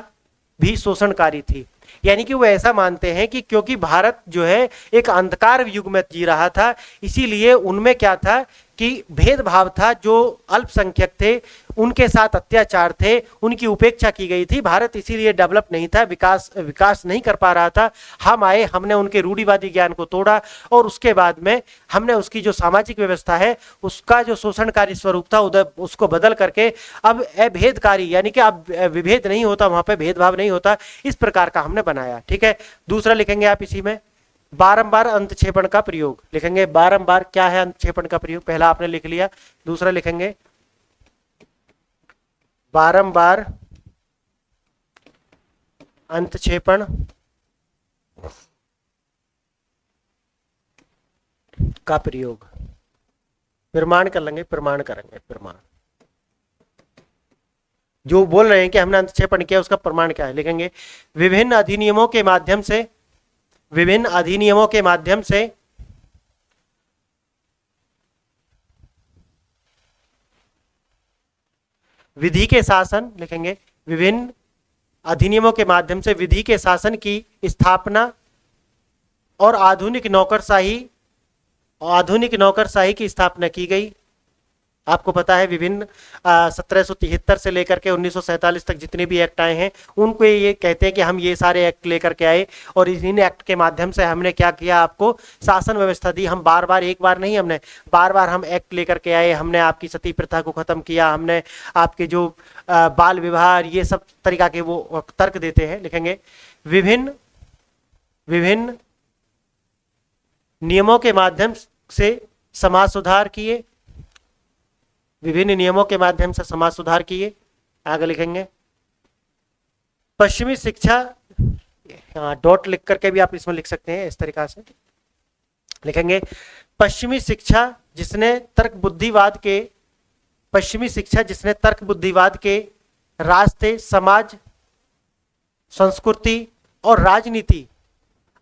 भी शोषणकारी थी। यानी कि वो ऐसा मानते हैं कि क्योंकि भारत जो है एक अंधकार युग में जी रहा था, इसीलिए उनमें क्या था कि भेदभाव था, जो अल्पसंख्यक थे उनके साथ अत्याचार थे, उनकी उपेक्षा की गई थी, भारत इसीलिए डेवलप नहीं था, विकास नहीं कर पा रहा था। हम आए, हमने उनके रूढ़िवादी ज्ञान को तोड़ा, और उसके बाद में हमने उसकी जो सामाजिक व्यवस्था है उसका जो शोषणकारी स्वरूप था उसको बदल करके अब अभेदकारी, यानी कि अब विभेद नहीं होता, वहां पे भेदभाव नहीं होता, इस प्रकार का हमने बनाया। ठीक है, दूसरा लिखेंगे आप इसी में, बारंबार अंतक्षेपण का प्रयोग लिखेंगे, बारंबार क्या है अंतक्षेपण का प्रयोग, पहला आपने लिख लिया, दूसरा लिखेंगे बारंबार अंतक्षेपण का प्रयोग, प्रमाण कर लेंगे, प्रमाण करेंगे, प्रमाण जो बोल रहे हैं कि हमने अंतक्षेपण किया उसका प्रमाण क्या है, लिखेंगे विभिन्न अधिनियमों के माध्यम से, विभिन्न अधिनियमों के माध्यम से विधि के शासन, लिखेंगे विभिन्न अधिनियमों के माध्यम से विधि के शासन की स्थापना और आधुनिक नौकरशाही की स्थापना की गई। आपको पता है विभिन्न 1773 से लेकर के 1947 तक जितने भी एक्ट आए हैं उनको ये कहते हैं कि हम ये सारे एक्ट लेकर के आए और इन एक्ट के माध्यम से हमने क्या किया, आपको शासन व्यवस्था दी। हम बार बार, एक बार नहीं, हमने बार बार हम एक्ट लेकर के आए। हमने आपकी सती प्रथा को खत्म किया, हमने आपके जो बाल विवाह, ये सब तरीका के वो तर्क देते हैं। लिखेंगे विभिन्न विभिन्न नियमों के माध्यम से समाज सुधार किए, विभिन्न नियमों के माध्यम से समाज सुधार किए। आगे लिखेंगे पश्चिमी शिक्षा, डॉट लिख करके भी आप इसमें लिख सकते हैं इस तरीका से, लिखेंगे पश्चिमी शिक्षा जिसने तर्क बुद्धिवाद के, पश्चिमी शिक्षा जिसने तर्क बुद्धिवाद के रास्ते समाज, संस्कृति और राजनीति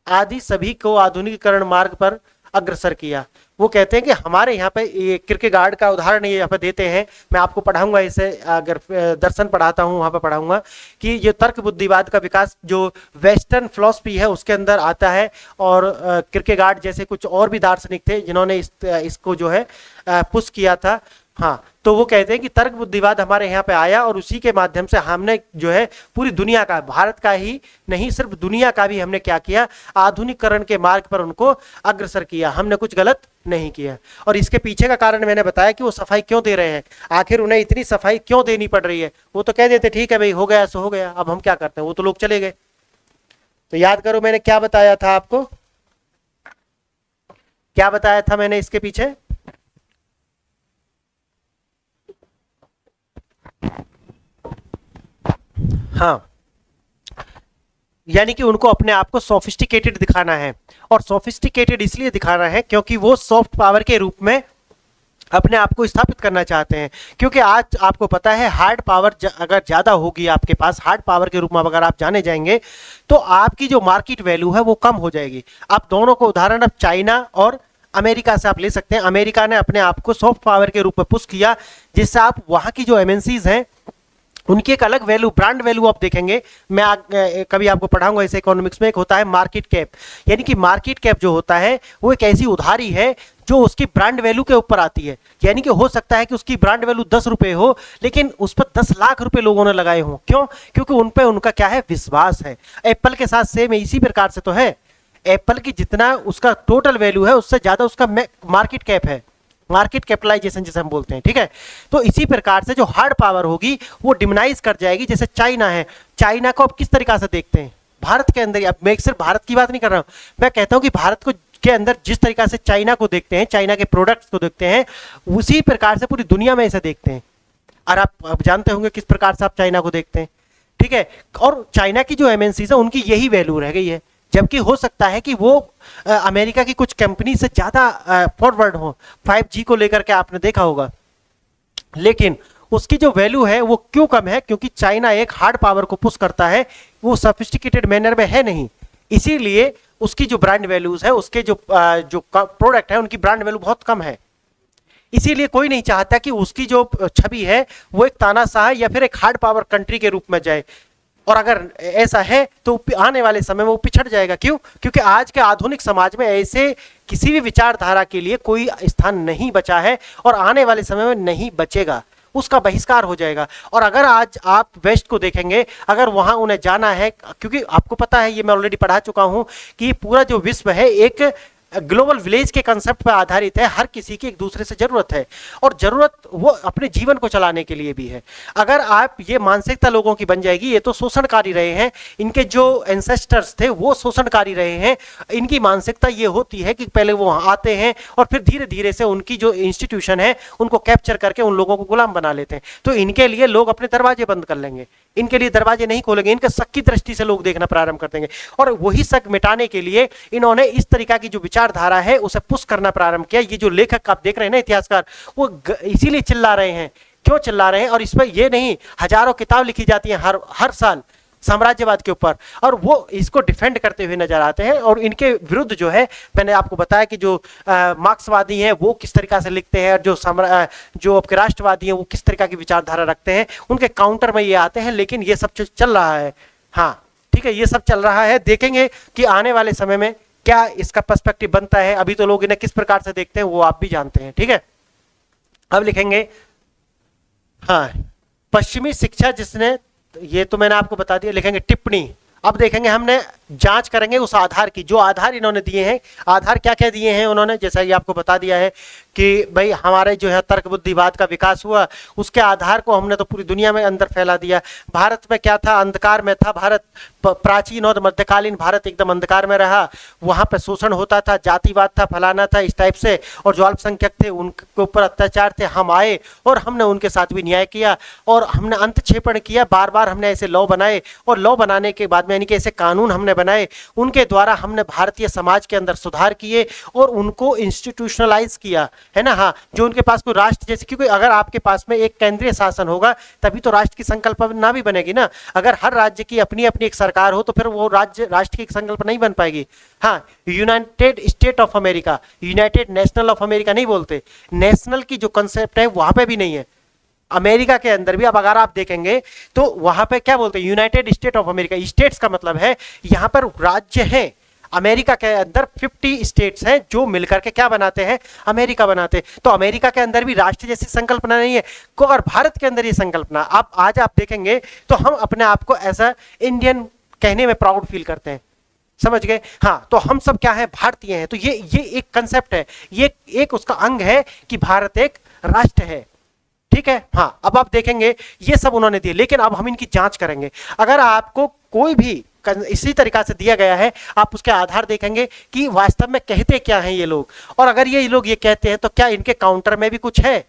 आदि सभी को आधुनिकीकरण मार्ग पर अग्रसर किया। वो कहते हैं कि हमारे यहाँ पे ये किरकेगार्ड का उदाहरण ये यहाँ पे देते हैं, मैं आपको पढ़ाऊंगा इसे, अगर दर्शन पढ़ाता हूँ वहाँ पे पढ़ाऊंगा कि ये तर्क बुद्धिवाद का विकास जो वेस्टर्न फिलॉसफी है उसके अंदर आता है। और किरकेगार्ड जैसे कुछ और भी दार्शनिक थे जिन्होंने इसको जो है पुश किया था। हाँ, तो वो कहते हैं कि तर्क बुद्धिवाद हमारे यहाँ पे आया और उसी के माध्यम से हमने जो है पूरी दुनिया का, भारत का ही नहीं सिर्फ दुनिया का भी हमने क्या किया, आधुनिकीकरण के मार्ग पर उनको अग्रसर किया। हमने कुछ गलत नहीं किया। और इसके पीछे का कारण मैंने बताया कि वो सफाई क्यों दे रहे हैं, आखिर उन्हें इतनी सफाई क्यों देनी पड़ रही है। वो तो कह देते ठीक है भाई, हो गया सो हो गया, अब हम क्या करते हैं, वो तो लोग चले गए। तो याद करो मैंने क्या बताया था आपको, क्या बताया था मैंने इसके पीछे, हाँ, यानी कि उनको अपने आप को सोफिस्टिकेटेड दिखाना है। और सोफिस्टिकेटेड इसलिए दिखाना है क्योंकि वो सॉफ्ट पावर के रूप में अपने आप को स्थापित करना चाहते हैं। क्योंकि आज आपको पता है हार्ड पावर अगर ज़्यादा होगी आपके पास, हार्ड पावर के रूप में अगर आप जाने जाएंगे तो आपकी जो मार्केट वैल्यू है वो कम हो जाएगी। आप दोनों को उदाहरण अब चाइना और अमेरिका से आप ले सकते हैं। अमेरिका ने अपने आप को सॉफ्ट पावर के रूप में पुश किया, जिससे आप वहाँ की जो एमएनसीज हैं उनकी एक अलग वैल्यू, ब्रांड वैल्यू आप देखेंगे। मैं कभी आपको पढ़ाऊंगा इसे, इकोनॉमिक्स में एक होता है मार्केट कैप, यानी कि मार्केट कैप जो होता है वो एक ऐसी उधारी है जो उसकी ब्रांड वैल्यू के ऊपर आती है। यानी कि हो सकता है कि उसकी ब्रांड वैल्यू 10 रुपए हो लेकिन उस पर 10 लाख रुपए लोगों ने लगाए हों। क्यों? क्योंकि उन पर उनका क्या है, विश्वास है। एप्पल के साथ सेम इसी प्रकार से तो है, एप्पल की जितना उसका टोटल वैल्यू है उससे ज्यादा उसका मार्केट कैप है, मार्केट कैपिटलाइजेशन जिसे हम बोलते हैं। ठीक है, तो इसी प्रकार से जो हार्ड पावर होगी वो डिमोनाइज कर जाएगी। जैसे चाइना है, चाइना को आप किस तरीका से देखते हैं भारत के अंदर, अब मैं सिर्फ भारत की बात नहीं कर रहा हूं, मैं कहता हूं कि भारत को के अंदर जिस तरीका से चाइना को देखते हैं, चाइना के प्रोडक्ट्स को देखते हैं, उसी प्रकार से पूरी दुनिया में इसे देखते हैं। और आप जानते होंगे किस प्रकार से आप चाइना को देखते हैं। ठीक है, और चाइना की जो एमएनसीज है उनकी यही वैल्यू रह गई है, जबकि हो सकता है कि वो अमेरिका की कुछ कंपनी से ज्यादा फॉरवर्ड हो 5G को लेकर के, आपने देखा होगा। लेकिन उसकी जो वैल्यू है वो क्यों कम है? क्योंकि चाइना एक हार्ड पावर को पुश करता है, वो सोफिस्टिकेटेड मैनर में है नहीं, इसीलिए उसकी जो ब्रांड वैल्यूज है, उसके जो प्रोडक्ट है उनकी ब्रांड वैल्यू बहुत कम है। इसीलिए कोई नहीं चाहता कि उसकी जो छवि है वो एक तानाशाह या फिर एक हार्ड पावर कंट्री के रूप में जाए। और अगर ऐसा है तो आने वाले समय में वो पिछड़ जाएगा। क्यों? क्योंकि आज के आधुनिक समाज में ऐसे किसी भी विचारधारा के लिए कोई स्थान नहीं बचा है और आने वाले समय में नहीं बचेगा, उसका बहिष्कार हो जाएगा। और अगर आज आप वेस्ट को देखेंगे, अगर वहां उन्हें जाना है, क्योंकि आपको पता है, ये मैं ऑलरेडी पढ़ा चुका हूं कि पूरा जो विश्व है एक ग्लोबल विलेज के कंसेप्ट पर आधारित है। हर किसी की एक दूसरे से जरूरत है, और जरूरत वो अपने जीवन को चलाने के लिए भी है। अगर आप ये मानसिकता लोगों की बन जाएगी, ये तो शोषणकारी रहे हैं, इनके जो एंसेस्टर्स थे वो शोषणकारी रहे हैं, इनकी मानसिकता ये होती है कि पहले वो वहाँ आते हैं और फिर धीरे धीरे से उनकी जो इंस्टीट्यूशन है उनको कैप्चर करके उन लोगों को गुलाम बना लेते हैं। तो इनके लिए लोग अपने दरवाजे बंद कर लेंगे, इनके लिए दरवाजे नहीं खोलेंगे, इनके शक की दृष्टि से लोग देखना प्रारंभ कर देंगे। और वही शक मिटाने के लिए इन्होंने इस तरीका की जो विचारधारा है उसे पुश करना प्रारंभ किया। ये जो लेखक आप देख रहे हैं ना, इतिहासकार, वो इसीलिए चिल्ला रहे हैं। क्यों चिल्ला रहे हैं? और इसमें ये नहीं, हजारों किताब लिखी जाती हैं हर साल साम्राज्यवाद के ऊपर, और वो इसको डिफेंड करते हुए नजर आते हैं। और इनके विरुद्ध जो है, मैंने आपको बताया कि जो मार्क्सवादी हैं वो किस तरीका से लिखते हैं, और जो आपके राष्ट्रवादी हैं वो किस तरीका की विचारधारा रखते हैं, उनके काउंटर में ये आते हैं। लेकिन ये सब चल रहा है, हाँ ठीक है, ये सब चल रहा है। देखेंगे कि आने वाले समय में क्या इसका पर्सपेक्टिव बनता है। अभी तो लोग इन्हें किस प्रकार से देखते हैं वो आप भी जानते हैं, ठीक है। अब लिखेंगे, हाँ, पश्चिमी शिक्षा जिसने, ये तो मैंने आपको बता दिया। लिखेंगे टिप्पणी। अब देखेंगे, हमने जांच करेंगे उस आधार की, जो आधार इन्होंने दिए हैं। आधार क्या क्या दिए हैं उन्होंने, जैसा कि आपको बता दिया है कि भाई हमारे जो है तर्क बुद्धिवाद का विकास हुआ, उसके आधार को हमने तो पूरी दुनिया में अंदर फैला दिया। भारत में क्या था, अंधकार में था भारत, प्राचीन और मध्यकालीन भारत एकदम अंधकार में रहा, वहां पर शोषण होता था, जातिवाद था, फलाना था, इस टाइप से। और जो अल्पसंख्यक थे उनके ऊपर अत्याचार थे। हम आए और हमने उनके साथ भी न्याय किया, और हमने अंतक्षेपण किया, बार बार हमने ऐसे लॉ बनाए, और लॉ बनाने के बाद में यानी कि ऐसे कानून हमने बनाए, उनके द्वारा हमने भारतीय समाज के अंदर सुधार किए और उनको इंस्टीट्यूशनलाइज किया, है ना। हाँ, जो उनके पास कोई राष्ट्र जैसे, क्योंकि अगर आपके पास में एक केंद्रीय शासन होगा तभी तो राष्ट्र की संकल्पना भी बनेगी ना। अगर हर राज्य की अपनी अपनी एक सरकार हो तो फिर वो राष्ट्र की संकल्पना नहीं बन पाएगी। हाँ, United state of America, United national of America नहीं बोलते, नेशनल की जो कंसेप्ट है वहां पे भी नहीं है। अमेरिका के अंदर भी अब अगर आप देखेंगे तो वहां पे क्या बोलते हैं, United state of America. States का मतलब है यहाँ पर राज्य है। अमेरिका के अंदर 50 स्टेट्स हैं जो मिलकर के क्या बनाते हैं, अमेरिका बनाते हैं। तो अमेरिका के अंदर भी राष्ट्र जैसी संकल्पना नहीं है को, और भारत के अंदर ये संकल्पना आप आज आप देखेंगे तो हम अपने आप को ऐसा इंडियन कहने में प्राउड फील करते हैं, समझ गए। हाँ, तो हम सब क्या है, भारतीय हैं। तो ये एक कंसेप्ट है, ये एक उसका अंग है कि भारत एक राष्ट्र है, ठीक है। हाँ, अब आप देखेंगे ये सब उन्होंने दिए, लेकिन अब हम इनकी जांच करेंगे। अगर आपको कोई भी इसी तरीका से दिया गया है, आप उसके आधार देखेंगे कि वास्तव में कहते क्या हैं ये लोग, और अगर ये लोग ये कहते हैं तो क्या इनके काउंटर में भी कुछ है।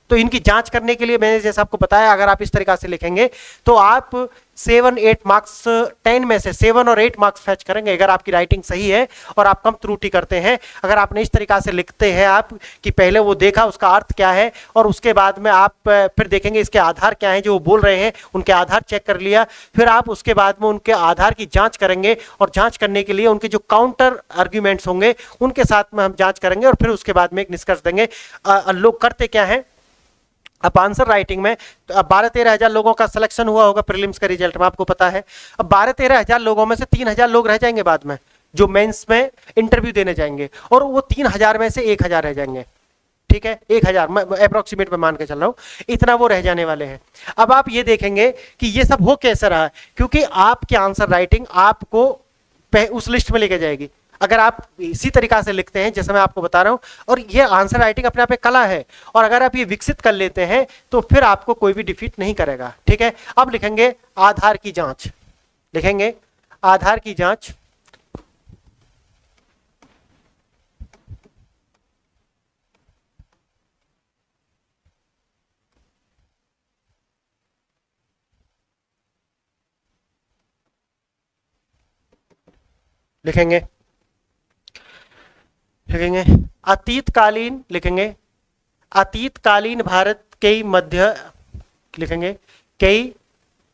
तो इनकी जांच करने के लिए मैंने जैसे आपको बताया, अगर आप इस तरीका से लिखेंगे तो आप 7-8 मार्क्स, 10 में से 7 और 8 मार्क्स फैच करेंगे अगर आपकी राइटिंग सही है और आप कम त्रुटि करते हैं। अगर आपने इस तरीका से लिखते हैं आप कि पहले वो देखा उसका अर्थ क्या है, और उसके बाद में आप फिर देखेंगे इसके आधार क्या है, जो वो बोल रहे हैं उनके आधार चेक कर लिया, फिर आप उसके बाद में उनके आधार की जांच करेंगे, और जांच करने के लिए उनके जो काउंटर आर्ग्यूमेंट्स होंगे उनके साथ में हम जांच करेंगे, और फिर उसके बाद में एक निष्कर्ष देंगे। लोग करते क्या है, अब आंसर राइटिंग में 12-13 हजार लोगों का सिलेक्शन हुआ होगा प्रीलिम्स का रिजल्ट में, आपको पता है। अब 12-13 हजार लोगों में से 3,000 लोग रह जाएंगे बाद में, जो मेंस में इंटरव्यू देने जाएंगे, और वो 3,000 में से 1,000 रह जाएंगे, ठीक है। 1,000 मैं अप्रोक्सीमेट में मान के चल रहा हूं, इतना वो रह जाने वाले हैं। अब आप ये देखेंगे कि ये सब हो कैसे रहा, क्योंकि आपकी आंसर राइटिंग आपको उस लिस्ट में लेके जाएगी। अगर आप इसी तरीका से लिखते हैं जैसे मैं आपको बता रहा हूं, और ये आंसर राइटिंग अपने आप एक कला है, और अगर आप ये विकसित कर लेते हैं तो फिर आपको कोई भी डिफीट नहीं करेगा, ठीक है। अब लिखेंगे आधार की जांच, लिखेंगे आधार की जांच। लिखेंगे लिखेंगे अतीतकालीन, लिखेंगे अतीतकालीन भारत कई लिखेंगे कई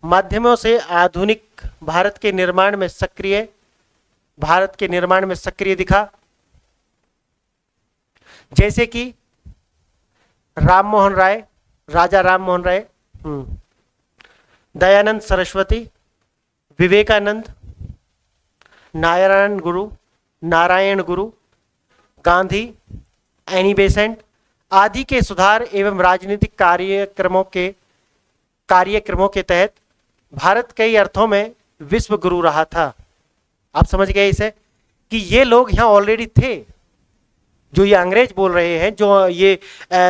माध्यमों से आधुनिक भारत के निर्माण में सक्रिय दिखा, जैसे कि राजा राम मोहन राय, दयानंद सरस्वती, विवेकानंद, नारायण गुरु, गांधी, एनी बेसेंट आदि के सुधार एवं राजनीतिक कार्यक्रमों के तहत भारत कई अर्थों में विश्व गुरु रहा था। आप समझ गए इसे कि ये लोग यहाँ ऑलरेडी थे, जो ये अंग्रेज बोल रहे हैं, जो ये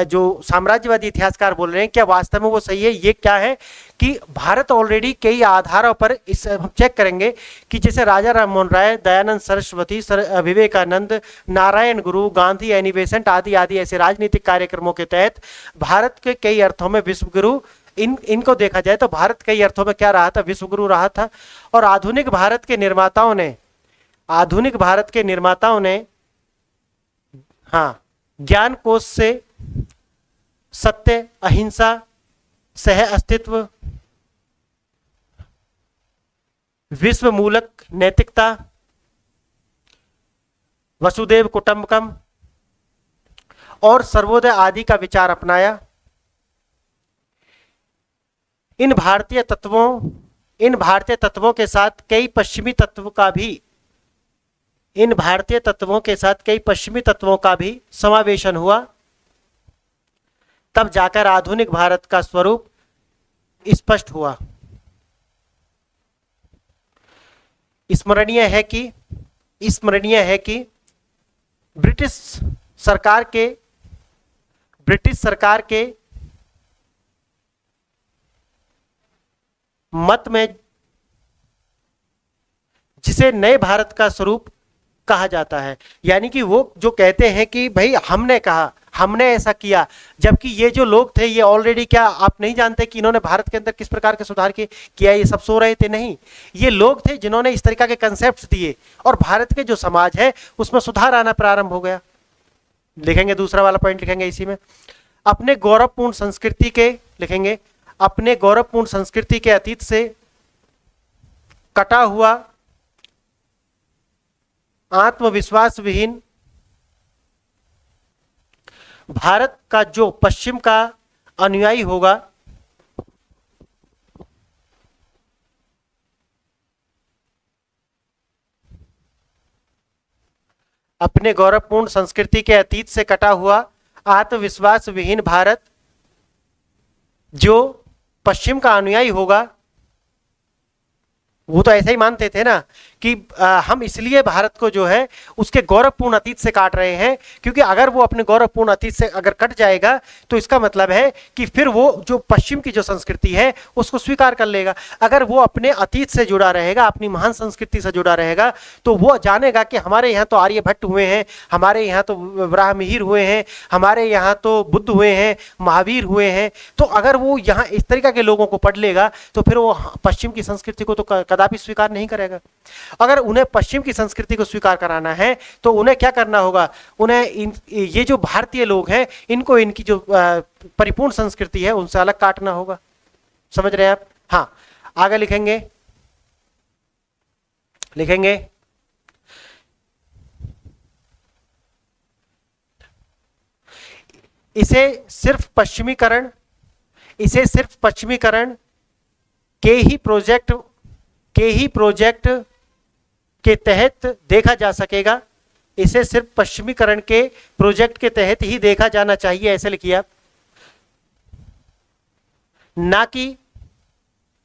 जो साम्राज्यवादी इतिहासकार बोल रहे हैं, क्या वास्तव में वो सही है? ये क्या है कि भारत ऑलरेडी कई आधारों पर इस हम चेक करेंगे कि जैसे राजा राममोहन राय, दयानंद सरस्वती, विवेकानंद, नारायण गुरु, गांधी, एनी बेसेंट आदि आदि ऐसे राजनीतिक कार्यक्रमों के तहत भारत के कई अर्थों में विश्वगुरु, इनको देखा जाए तो भारत कई अर्थों में क्या रहा था? विश्वगुरु रहा था। और आधुनिक भारत के निर्माताओं ने हाँ, ज्ञान कोश से सत्य, अहिंसा, सह अस्तित्व, विश्व मूलक नैतिकता, वसुदेव कुटुंबकम और सर्वोदय आदि का विचार अपनाया। इन भारतीय तत्वों के साथ कई पश्चिमी तत्वों का भी समावेशन हुआ। तब जाकर आधुनिक भारत का स्वरूप स्पष्ट हुआ। स्मरणीय है कि ब्रिटिश सरकार के मत में, जिसे नए भारत का स्वरूप कहा जाता है, यानी कि वो जो कहते हैं कि भाई हमने कहा, हमने ऐसा किया, जबकि ये जो लोग थे ये ऑलरेडी, क्या आप नहीं जानते कि इन्होंने भारत के अंदर किस प्रकार के सुधार किया? ये सब सो रहे थे? नहीं, ये लोग थे जिन्होंने इस तरीका के कंसेप्ट दिए और भारत के जो समाज है उसमें सुधार आना प्रारंभ हो गया। लिखेंगे दूसरा वाला पॉइंट, लिखेंगे इसी में, अपने गौरवपूर्ण संस्कृति के अतीत से कटा हुआ, आत्मविश्वास विहीन भारत का जो पश्चिम का अनुयायी होगा, अपने गौरवपूर्ण संस्कृति के अतीत से कटा हुआ, आत्मविश्वास विहीन भारत जो पश्चिम का अनुयायी होगा, वो तो ऐसा ही मानते थे ना कि हम इसलिए भारत को जो है उसके गौरवपूर्ण अतीत से काट रहे हैं, क्योंकि अगर वो अपने गौरवपूर्ण अतीत से अगर कट जाएगा तो इसका मतलब है कि फिर वो जो पश्चिम की जो संस्कृति है उसको स्वीकार कर लेगा। अगर वो अपने अतीत से जुड़ा रहेगा, अपनी महान संस्कृति से जुड़ा रहेगा, तो वो जानेगा कि हमारे यहाँ तो आर्यभट्ट हुए हैं, हमारे यहाँ तो वराहमिहिर हुए हैं, हमारे यहाँ तो बुद्ध हुए हैं, महावीर हुए हैं। तो अगर वो यहाँ इस तरीके के लोगों को पढ़ लेगा तो फिर वो पश्चिम की संस्कृति को तो कदापि स्वीकार नहीं करेगा। अगर उन्हें पश्चिम की संस्कृति को स्वीकार कराना है तो उन्हें क्या करना होगा? उन्हें ये जो भारतीय लोग हैं इनको इनकी जो परिपूर्ण संस्कृति है उनसे अलग काटना होगा। समझ रहे हैं आप? हाँ, आगे लिखेंगे इसे सिर्फ पश्चिमीकरण के ही प्रोजेक्ट के तहत देखा जा सकेगा। इसे सिर्फ पश्चिमीकरण के प्रोजेक्ट के तहत ही देखा जाना चाहिए, ऐसे लिखिए आप, ना कि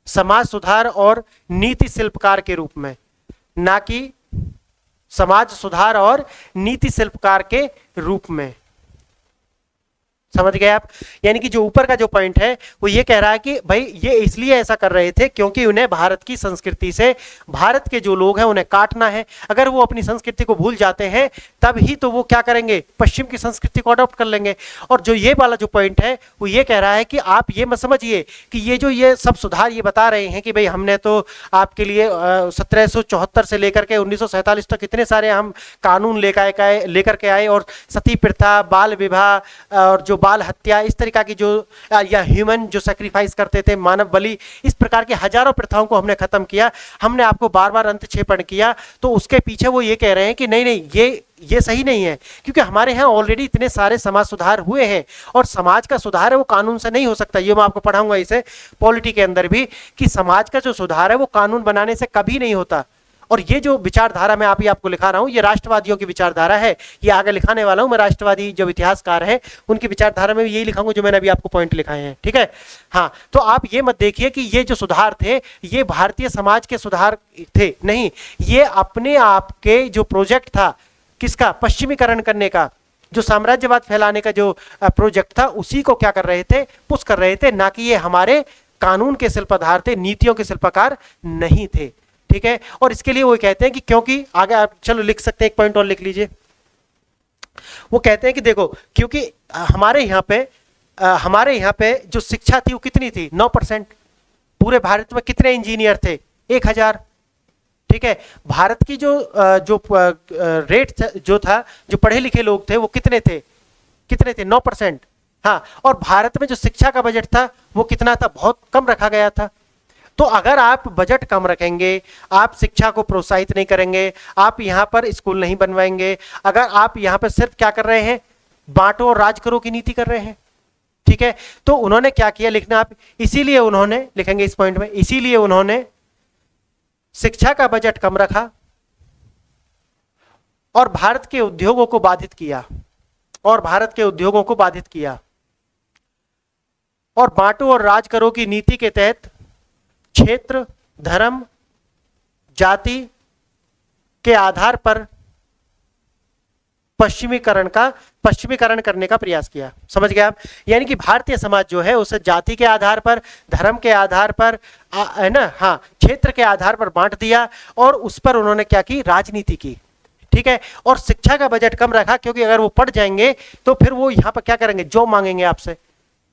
समाज सुधार और नीति शिल्पकार के रूप में, ना कि समाज सुधार और नीति शिल्पकार के रूप में। समझ गए आप? यानी कि जो ऊपर का जो पॉइंट है वो ये कह रहा है कि भाई ये इसलिए ऐसा कर रहे थे क्योंकि उन्हें भारत की संस्कृति से, भारत के जो लोग हैं उन्हें काटना है। अगर वो अपनी संस्कृति को भूल जाते हैं तब ही तो वो क्या करेंगे? पश्चिम की संस्कृति को अडॉप्ट कर लेंगे। और जो ये वाला जो पॉइंट है वो ये कह रहा है कि आप ये मत समझिए कि ये सब सुधार ये बता रहे हैं कि भाई हमने तो आपके लिए 1774 से लेकर के 1947 तक इतने सारे हम कानून लेकर के आए, और सती प्रथा, बाल विवाह और जो बाल हत्या, इस तरीका की जो या ह्यूमन जो सैक्रिफाइस करते थे, मानव बलि, इस प्रकार के हजारों प्रथाओं को हमने खत्म किया, हमने आपको बार बार अंतक्षेपण किया। तो उसके पीछे वो ये कह रहे हैं कि नहीं ये सही नहीं है, क्योंकि हमारे यहाँ ऑलरेडी इतने सारे समाज सुधार हुए हैं, और समाज का सुधार है वो कानून से नहीं हो सकता। ये मैं आपको पढ़ाऊंगा इसे पॉलिटी के अंदर भी, कि समाज का जो सुधार है वो कानून बनाने से कभी नहीं होता। और ये जो विचारधारा मैं आपको लिखा रहा हूँ ये राष्ट्रवादियों की विचारधारा है, ये आगे लिखाने वाला हूँ मैं। राष्ट्रवादी जो इतिहासकार है उनकी विचारधारा में यही लिखाऊंगा जो मैंने अभी आपको पॉइंट लिखाए हैं, ठीक है। हाँ, तो आप ये मत देखिए कि ये जो सुधार थे ये भारतीय समाज के सुधार थे, नहीं, ये अपने आप के जो प्रोजेक्ट था किसका? पश्चिमीकरण करने का, जो साम्राज्यवाद फैलाने का जो प्रोजेक्ट था उसी को क्या कर रहे थे, पुश कर रहे थे, ना कि ये हमारे कानून के शिल्पकार थे, नीतियों के शिल्पकार नहीं थे। ठीक है, और इसके लिए वो कहते हैं कि क्योंकि आगे आप चलो लिख सकते हैं, एक पॉइंट और लिख लीजिए। वो कहते हैं कि देखो क्योंकि हमारे यहाँ पे जो शिक्षा थी वो कितनी थी, 9%। पूरे भारत में कितने इंजीनियर थे, 1000। ठीक है, भारत की जो रेट जो था, जो पढ़े लिखे लोग थे वो कितने थे 9%। हाँ, और भारत में जो शिक्षा का बजट था वो कितना था, बहुत कम रखा गया था। तो अगर आप बजट कम रखेंगे, आप शिक्षा को प्रोत्साहित नहीं करेंगे, आप यहाँ पर स्कूल नहीं बनवाएंगे, अगर आप यहाँ पर सिर्फ क्या कर रहे हैं, बांटो और राज करो की नीति कर रहे हैं। ठीक है, तो उन्होंने क्या किया, लिखना आप, इसीलिए उन्होंने लिखेंगे इस पॉइंट में, इसीलिए उन्होंने शिक्षा का बजट कम रखा और भारत के उद्योगों को बाधित किया, और बांटो और राज करो की नीति के तहत क्षेत्र, धर्म, जाति के आधार पर पश्चिमीकरण करने का प्रयास किया। समझ गए आप? यानी कि भारतीय समाज जो है उसे जाति के आधार पर, धर्म के आधार पर, है ना, हाँ, क्षेत्र के आधार पर बांट दिया और उस पर उन्होंने क्या की, राजनीति की। ठीक है, और शिक्षा का बजट कम रखा क्योंकि अगर वो पढ़ जाएंगे तो फिर वो यहाँ पर क्या करेंगे, जॉब मांगेंगे आपसे,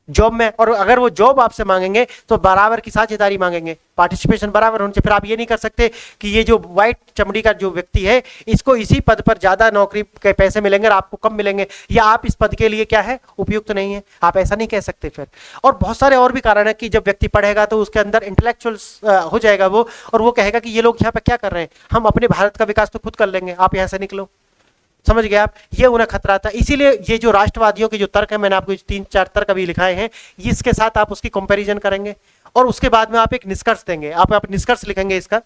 जॉब में, और अगर वो जॉब आपसे मांगेंगे तो बराबर की साझेदारी मांगेंगे, पार्टिसिपेशन बराबर होने चाहिए। फिर आप ये नहीं कर सकते कि ये जो व्हाइट चमड़ी का जो व्यक्ति है इसको इसी पद पर ज्यादा नौकरी के पैसे मिलेंगे और आपको कम मिलेंगे, या आप इस पद के लिए क्या है, उपयुक्त नहीं है। आप ऐसा नहीं कह सकते फिर। और बहुत सारे और भी कारण है कि जब व्यक्ति पढ़ेगा तो उसके अंदर इंटेलेक्चुअल हो जाएगा वो, और वो कहेगा कि ये लोग यहाँ पे क्या कर रहे हैं, हम अपने भारत का विकास तो खुद कर लेंगे, आप यहाँ से निकलो। समझ गए आप? ये उन्हें खतरा था। इसीलिए ये जो राष्ट्रवादियों के जो तर्क है, मैंने आपको 3-4 तर्क अभी लिखाए हैं, इसके साथ आप उसकी कंपैरिजन करेंगे और उसके बाद में आप एक निष्कर्ष देंगे। आप निष्कर्ष लिखेंगे इसका,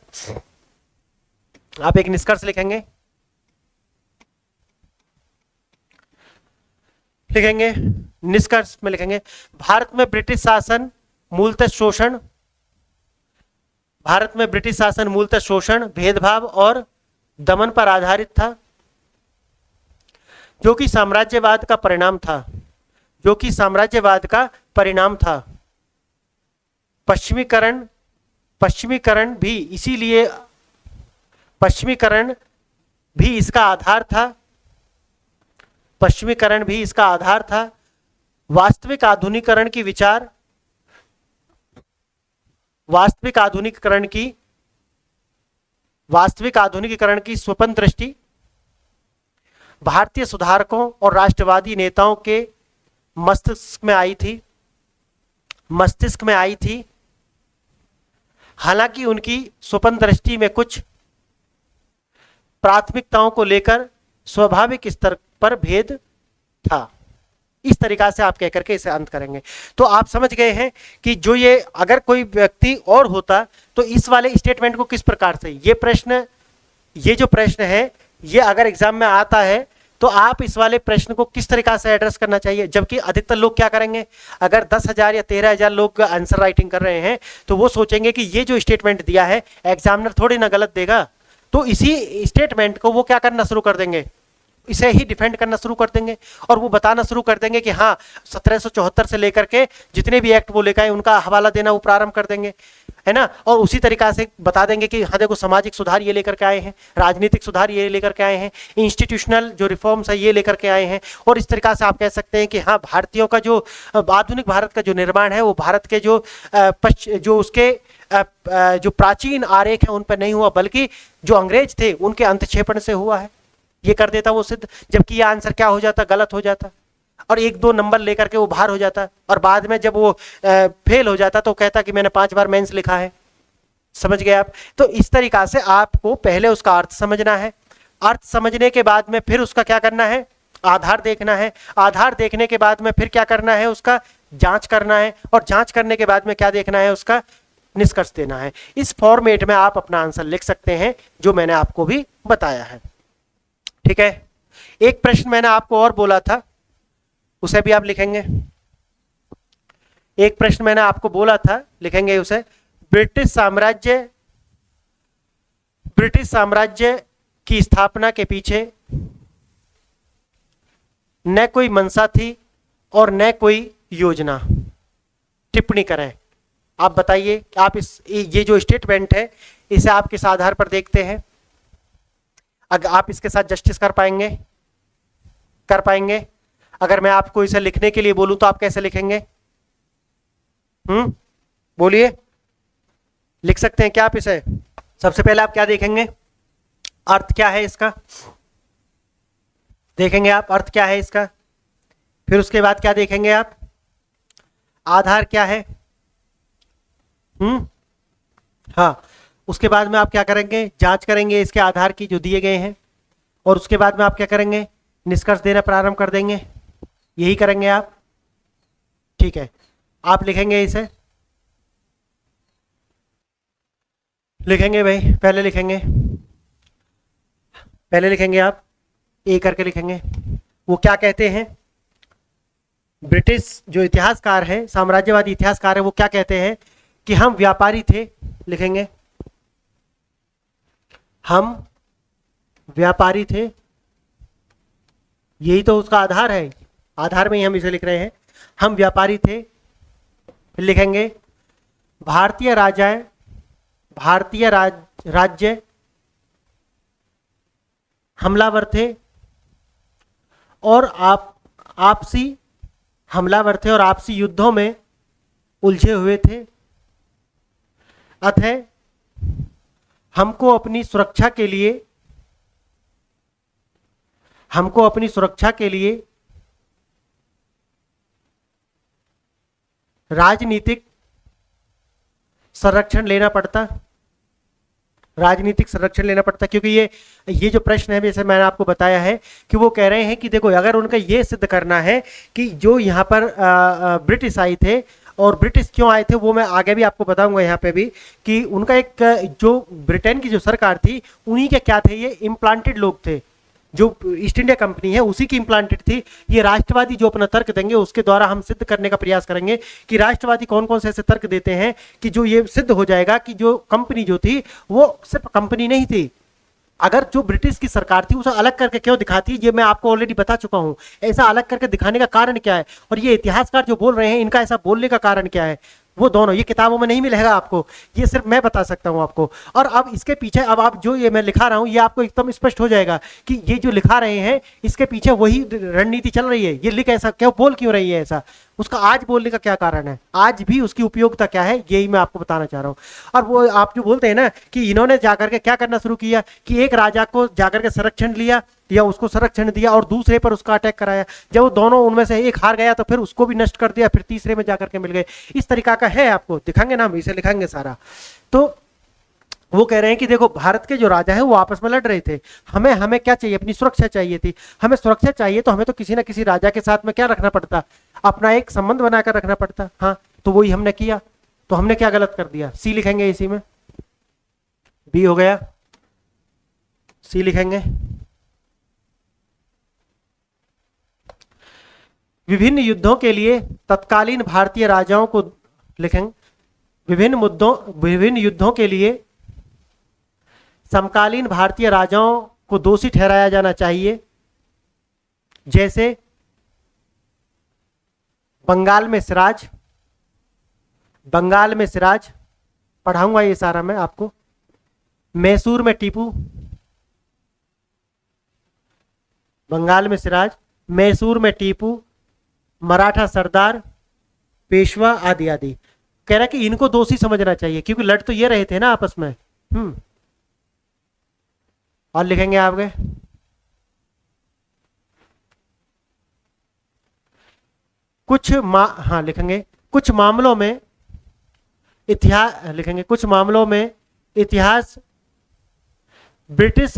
आप एक निष्कर्ष लिखेंगे निष्कर्ष में लिखेंगे, भारत में ब्रिटिश शासन मूलतः शोषण, भेदभाव और दमन पर आधारित था, जो कि साम्राज्यवाद का परिणाम था। पश्चिमीकरण भी इसका आधार था। वास्तविक आधुनिकीकरण की स्वतंत्र दृष्टि भारतीय सुधारकों और राष्ट्रवादी नेताओं के मस्तिष्क में आई थी। हालांकि उनकी स्वतंत्र दृष्टि में कुछ प्राथमिकताओं को लेकर स्वाभाविक स्तर पर भेद था। इस तरीका से आप कह करके इसे अंत करेंगे। तो आप समझ गए हैं कि जो ये अगर कोई व्यक्ति और होता तो इस वाले स्टेटमेंट को किस प्रकार से, ये जो प्रश्न है ये अगर एग्जाम में आता है तो आप इस वाले प्रश्न को किस तरीका से एड्रेस करना चाहिए। जबकि अधिकतर लोग क्या करेंगे, अगर 10,000 या 13,000 लोग आंसर राइटिंग कर रहे हैं तो वो सोचेंगे कि ये जो स्टेटमेंट दिया है एग्जामिनर थोड़ी ना गलत देगा, तो इसी स्टेटमेंट को वो क्या करना शुरू कर देंगे, इसे ही डिफेंड करना शुरू कर देंगे और वो बताना शुरू कर देंगे कि हाँ 1774 से लेकर के जितने भी एक्ट वो लेकर आए उनका हवाला देना वो प्रारंभ कर देंगे, है ना। और उसी तरीका से बता देंगे कि हाँ देखो सामाजिक सुधार ये लेकर के आए हैं, राजनीतिक सुधार ये लेकर के आए हैं, इंस्टीट्यूशनल जो रिफॉर्म्स है ये लेकर के आए हैं। और इस तरीका से आप कह सकते हैं कि हाँ भारतीयों का जो आधुनिक भारत का जो निर्माण है वो भारत के जो उसके जो प्राचीन आरेख है उन पर नहीं हुआ, बल्कि जो अंग्रेज थे उनके अंतक्षेपण से हुआ है। ये कर देता वो सिद्ध, जबकि ये आंसर क्या हो जाता, गलत हो जाता और 1-2 नंबर लेकर के वो बाहर हो जाता, और बाद में जब वो फेल हो जाता तो कहता कि मैंने 5 बार मेंस लिखा है। समझ गए आप? तो इस तरीका से आपको पहले उसका अर्थ समझना है, अर्थ समझने के बाद में फिर उसका क्या करना है, आधार देखना है, आधार देखने के बाद में फिर क्या करना है, उसका जांच करना है, और जांच करने के बाद में क्या देखना है, उसका निष्कर्ष देना है। इस फॉर्मेट में आप अपना आंसर लिख सकते हैं जो मैंने आपको भी बताया है। ठीक है, एक प्रश्न मैंने आपको और बोला था उसे भी आप लिखेंगे। एक प्रश्न मैंने आपको बोला था, लिखेंगे उसे, ब्रिटिश साम्राज्य की स्थापना के पीछे न कोई मंशा थी और न कोई योजना। टिप्पणी करें। आप बताइए कि आप ये जो स्टेटमेंट है इसे आप किस आधार पर देखते हैं? अगर आप इसके साथ जस्टिस कर पाएंगे? कर पाएंगे? अगर मैं आपको इसे लिखने के लिए बोलूं तो आप कैसे लिखेंगे? बोलिए, लिख सकते हैं क्या आप इसे? सबसे पहले आप क्या देखेंगे? अर्थ क्या है इसका देखेंगे आप, अर्थ क्या है इसका। फिर उसके बाद क्या देखेंगे आप? आधार क्या है। हाँ, उसके बाद में आप क्या करेंगे? जांच करेंगे इसके आधार की जो दिए गए हैं, और उसके बाद में आप क्या करेंगे? निष्कर्ष देना प्रारंभ कर देंगे। यही करेंगे आप, ठीक है। आप लिखेंगे इसे, लिखेंगे भाई, पहले लिखेंगे, पहले लिखेंगे आप, ए करके लिखेंगे। वो क्या कहते हैं? ब्रिटिश जो इतिहासकार है, साम्राज्यवादी इतिहासकार है, वो क्या कहते हैं कि हम व्यापारी थे। लिखेंगे, हम व्यापारी थे। यही तो उसका आधार है, आधार में ही हम इसे लिख रहे हैं, हम व्यापारी थे। फिर लिखेंगे, भारतीय राज्य हमलावर थे और आपसी हमलावर थे और आपसी युद्धों में उलझे हुए थे। अतः हमको अपनी सुरक्षा के लिए राजनीतिक संरक्षण लेना पड़ता, क्योंकि ये जो प्रश्न है, जैसे मैंने आपको बताया है कि वो कह रहे हैं कि देखो, अगर उनका ये सिद्ध करना है कि जो यहाँ पर ब्रिटिश आए थे, और ब्रिटिश क्यों आए थे वो मैं आगे भी आपको बताऊंगा यहाँ पे भी, कि उनका एक जो ब्रिटेन की जो सरकार थी, उन्हीं के क्या थे, ये इम्प्लांटेड लोग थे। जो ईस्ट इंडिया कंपनी है उसी की इम्प्लांटेड थी। ये राष्ट्रवादी जो अपना तर्क देंगे उसके द्वारा हम सिद्ध करने का प्रयास करेंगे कि राष्ट्रवादी कौन कौन से ऐसे तर्क देते हैं कि जो ये सिद्ध हो जाएगा कि जो कंपनी जो थी वो सिर्फ कंपनी नहीं थी। अगर जो ब्रिटिश की सरकार थी उसे अलग करके क्यों दिखाती, ये मैं आपको ऑलरेडी बता चुका हूं। ऐसा अलग करके दिखाने का कारण क्या है, और ये इतिहासकार जो बोल रहे हैं इनका ऐसा बोलने का कारण क्या है, वो दोनों ये किताबों में नहीं मिलेगा आपको, ये सिर्फ मैं बता सकता हूं आपको। और अब इसके पीछे, अब आप जो ये मैं लिखा रहा हूं, ये आपको एकदम स्पष्ट हो जाएगा कि ये जो लिखा रहे हैं इसके पीछे वही रणनीति चल रही है। ये लिख ऐसा क्यों, बोल क्यों रही है ऐसा, उसका आज बोलने का क्या कारण है, आज भी उसकी उपयोगिता क्या है, यही मैं आपको बताना चाह रहा हूँ। और वो आप जो बोलते हैं ना कि इन्होंने जाकर के क्या करना शुरू किया कि एक राजा को जाकर के संरक्षण लिया या उसको संरक्षण दिया और दूसरे पर उसका अटैक कराया। जब वो दोनों उनमें से एक हार गया तो फिर उसको भी नष्ट कर दिया, फिर तीसरे में जाकर के मिल गए। इस तरीका का है, आपको दिखाएंगे ना, हम इसे लिखाएंगे सारा। तो वो कह रहे हैं कि देखो, भारत के जो राजा है वो आपस में लड़ रहे थे, हमें क्या चाहिए, अपनी सुरक्षा चाहिए थी। हमें सुरक्षा चाहिए तो हमें तो किसी ना किसी राजा के साथ में क्या रखना पड़ता, अपना एक संबंध बनाकर रखना पड़ता। हाँ, तो वही हमने किया। तो हमने क्या गलत कर दिया? सी लिखेंगे, इसी में बी हो गया, सी लिखेंगे। विभिन्न युद्धों के लिए तत्कालीन भारतीय राजाओं को लिखेंगे, विभिन्न युद्धों के लिए समकालीन भारतीय राजाओं को दोषी ठहराया जाना चाहिए। जैसे बंगाल में सिराज, पढ़ाऊंगा ये सारा मैं आपको। मैसूर में टीपू, बंगाल में सिराज, मैसूर में टीपू, मराठा सरदार, पेशवा आदि आदि। कह रहा है कि इनको दोषी समझना चाहिए क्योंकि लड़ तो ये रहे थे ना आपस में। और लिखेंगे आपके हाँ लिखेंगे, कुछ मामलों में इतिहास लिखेंगे, कुछ मामलों में इतिहास ब्रिटिश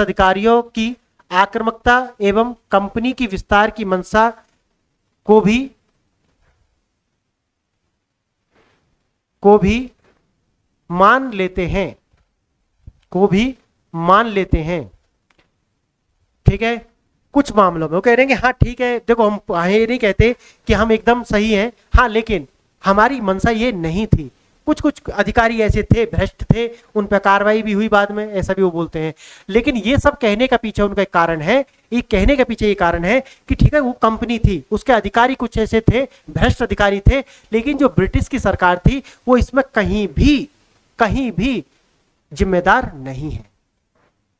अधिकारियों की आक्रामकता एवं कंपनी की विस्तार की मंशा को भी मान लेते हैं, ठीक है। कुछ मामलों में वो कह रहे हैं कि हाँ ठीक है, देखो हम ये नहीं कहते कि हम एकदम सही हैं, हाँ, लेकिन हमारी मंशा ये नहीं थी। कुछ कुछ अधिकारी ऐसे थे, भ्रष्ट थे, उन पर कार्रवाई भी हुई बाद में, ऐसा भी वो बोलते हैं। लेकिन ये सब कहने का पीछे उनका एक कारण है, ये कहने के पीछे ये कारण है कि ठीक है वो कंपनी थी, उसके अधिकारी कुछ ऐसे थे, भ्रष्ट अधिकारी थे, लेकिन जो ब्रिटिश की सरकार थी वो इसमें कहीं भी जिम्मेदार नहीं है।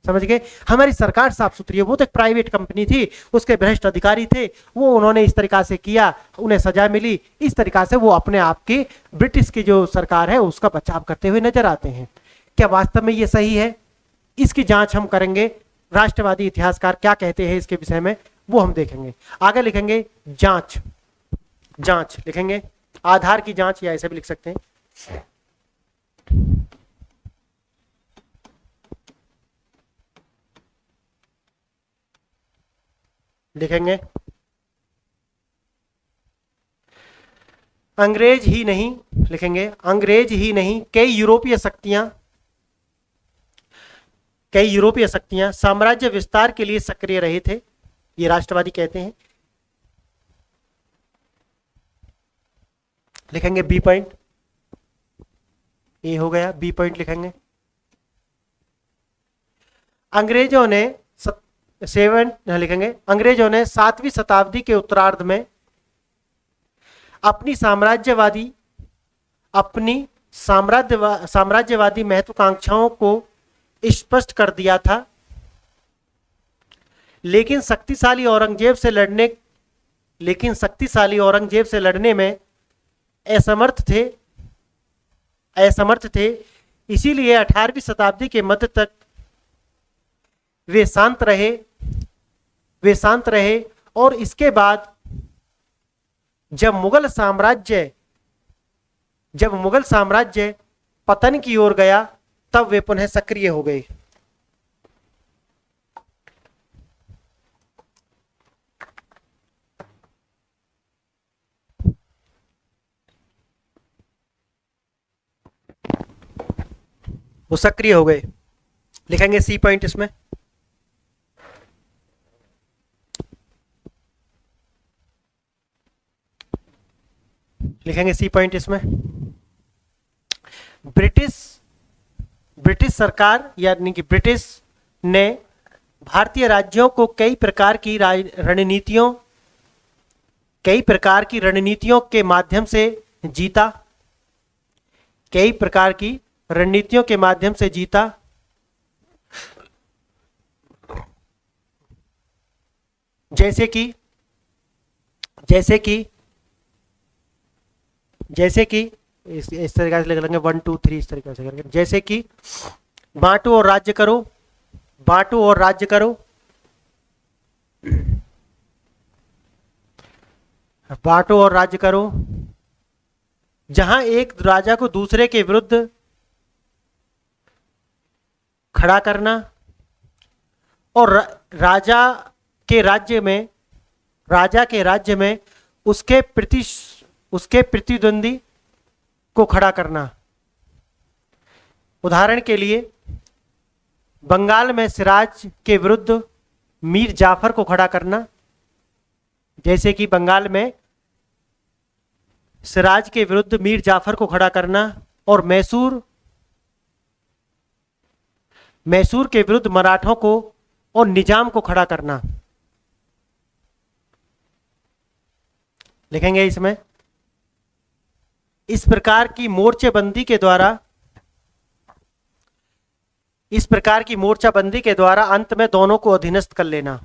समझ गए? हमारी सरकार साफ सुथरी है, वो तो एक प्राइवेट कंपनी थी, उसके भ्रष्ट अधिकारी थे, वो उन्होंने इस तरीका से किया, उन्हें सजा मिली, इस तरीका से वो अपने आप की ब्रिटिश की जो सरकार है उसका बचाव करते हुए नजर आते हैं। क्या वास्तव में ये सही है? इसकी जांच हम करेंगे, राष्ट्रवादी इतिहासकार क्या कहते हैं इसके विषय में वो हम देखेंगे। आगे लिखेंगे जांच, जांच लिखेंगे, आधार की जांच, या ऐसे भी लिख सकते हैं। लिखेंगे अंग्रेज ही नहीं, लिखेंगे अंग्रेज ही नहीं, कई यूरोपीय शक्तियां साम्राज्य विस्तार के लिए सक्रिय रहे थे, ये राष्ट्रवादी कहते हैं। लिखेंगे बी पॉइंट, ये हो गया बी पॉइंट लिखेंगे। अंग्रेजों ने लिखेंगे अंग्रेजों ने 7वीं शताब्दी के उत्तरार्ध में अपनी साम्राज्यवादी महत्वाकांक्षाओं को स्पष्ट कर दिया था, लेकिन शक्तिशाली औरंगजेब से लड़ने में असमर्थ थे। इसीलिए 18वीं शताब्दी के मध्य तक वे शांत रहे और इसके बाद जब मुगल साम्राज्य पतन की ओर गया तब वे पुनः सक्रिय हो गए। वो सक्रिय हो गए, लिखेंगे सी पॉइंट इसमें। लिखेंगे सी पॉइंट इसमें। ब्रिटिश सरकार यानी कि ब्रिटिश ने भारतीय राज्यों को कई प्रकार की रणनीतियों के माध्यम से जीता। जैसे कि इस तरीके से लिख लेंगे 1 2 3 इस तरीके से करके, जैसे कि बांटो और राज्य करो, जहां एक राजा को दूसरे के विरुद्ध खड़ा करना और राजा के राज्य में उसके प्रतिद्वंदी को खड़ा करना। उदाहरण के लिए बंगाल में सिराज के विरुद्ध मीर जाफर को खड़ा करना, जैसे कि बंगाल में सिराज के विरुद्ध मीर जाफर को खड़ा करना, और मैसूर के विरुद्ध मराठों को और निजाम को खड़ा करना। लिखेंगे इसमें इस प्रकार की मोर्चेबंदी के द्वारा अंत में दोनों को अधीनस्थ कर लेना।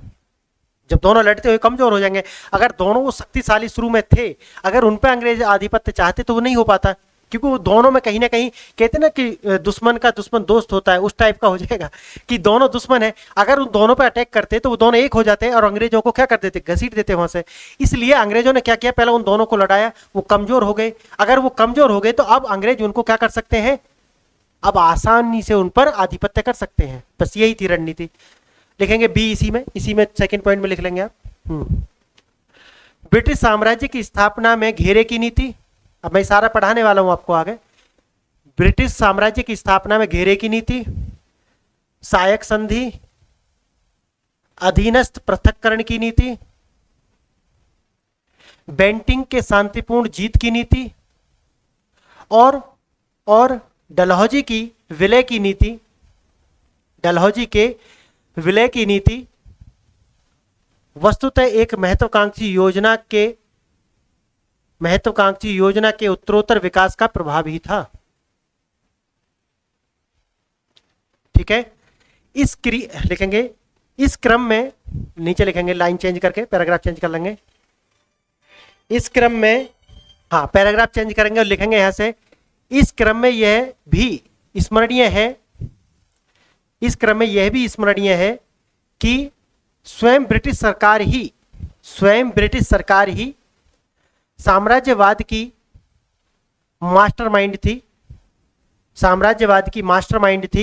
जब दोनों लड़ते हुए कमजोर हो जाएंगे, अगर दोनों वो शक्तिशाली शुरू में थे, अगर उन पर अंग्रेज आधिपत्य चाहते तो वो नहीं हो पाता, क्योंकि वो दोनों में कहीं ना कहीं कहते ना कि दुश्मन का दुश्मन दोस्त होता है, उस टाइप का हो जाएगा कि दोनों दुश्मन है। अगर उन दोनों पे अटैक करते तो वो दोनों एक हो जाते और अंग्रेजों को क्या कर देते, घसीट देते वहां से। इसलिए अंग्रेजों ने क्या किया, पहले उन दोनों को लड़ाया, वो कमजोर हो गए। अगर वो कमजोर हो गए तो अब अंग्रेज उनको क्या कर सकते हैं, अब आसानी से उन पर आधिपत्य कर सकते हैं। बस यही थी रणनीति। लिखेंगे बी इसी में सेकंड पॉइंट में लिख लेंगे आप। ब्रिटिश साम्राज्य की स्थापना में घेरे की नीति। अब मैं सारा पढ़ाने वाला हूं आपको आगे। ब्रिटिश साम्राज्य की स्थापना में घेरे की नीति, सहायक संधि, अधीनस्थ पृथक्करण की नीति, बेंटिंग के शांतिपूर्ण जीत की नीति और और डलहौजी की विलय की नीति, डलहौजी के विलय की नीति वस्तुतः एक महत्वाकांक्षी योजना के उत्तरोत्तर विकास का प्रभाव ही था। ठीक है, लिखेंगे इस क्रम में, नीचे लिखेंगे लाइन चेंज करके, पैराग्राफ चेंज कर लेंगे। इस क्रम में, हाँ पैराग्राफ चेंज करेंगे और लिखेंगे यहां से, इस क्रम में यह भी स्मरणीय है कि स्वयं ब्रिटिश सरकार ही साम्राज्यवाद की मास्टरमाइंड थी,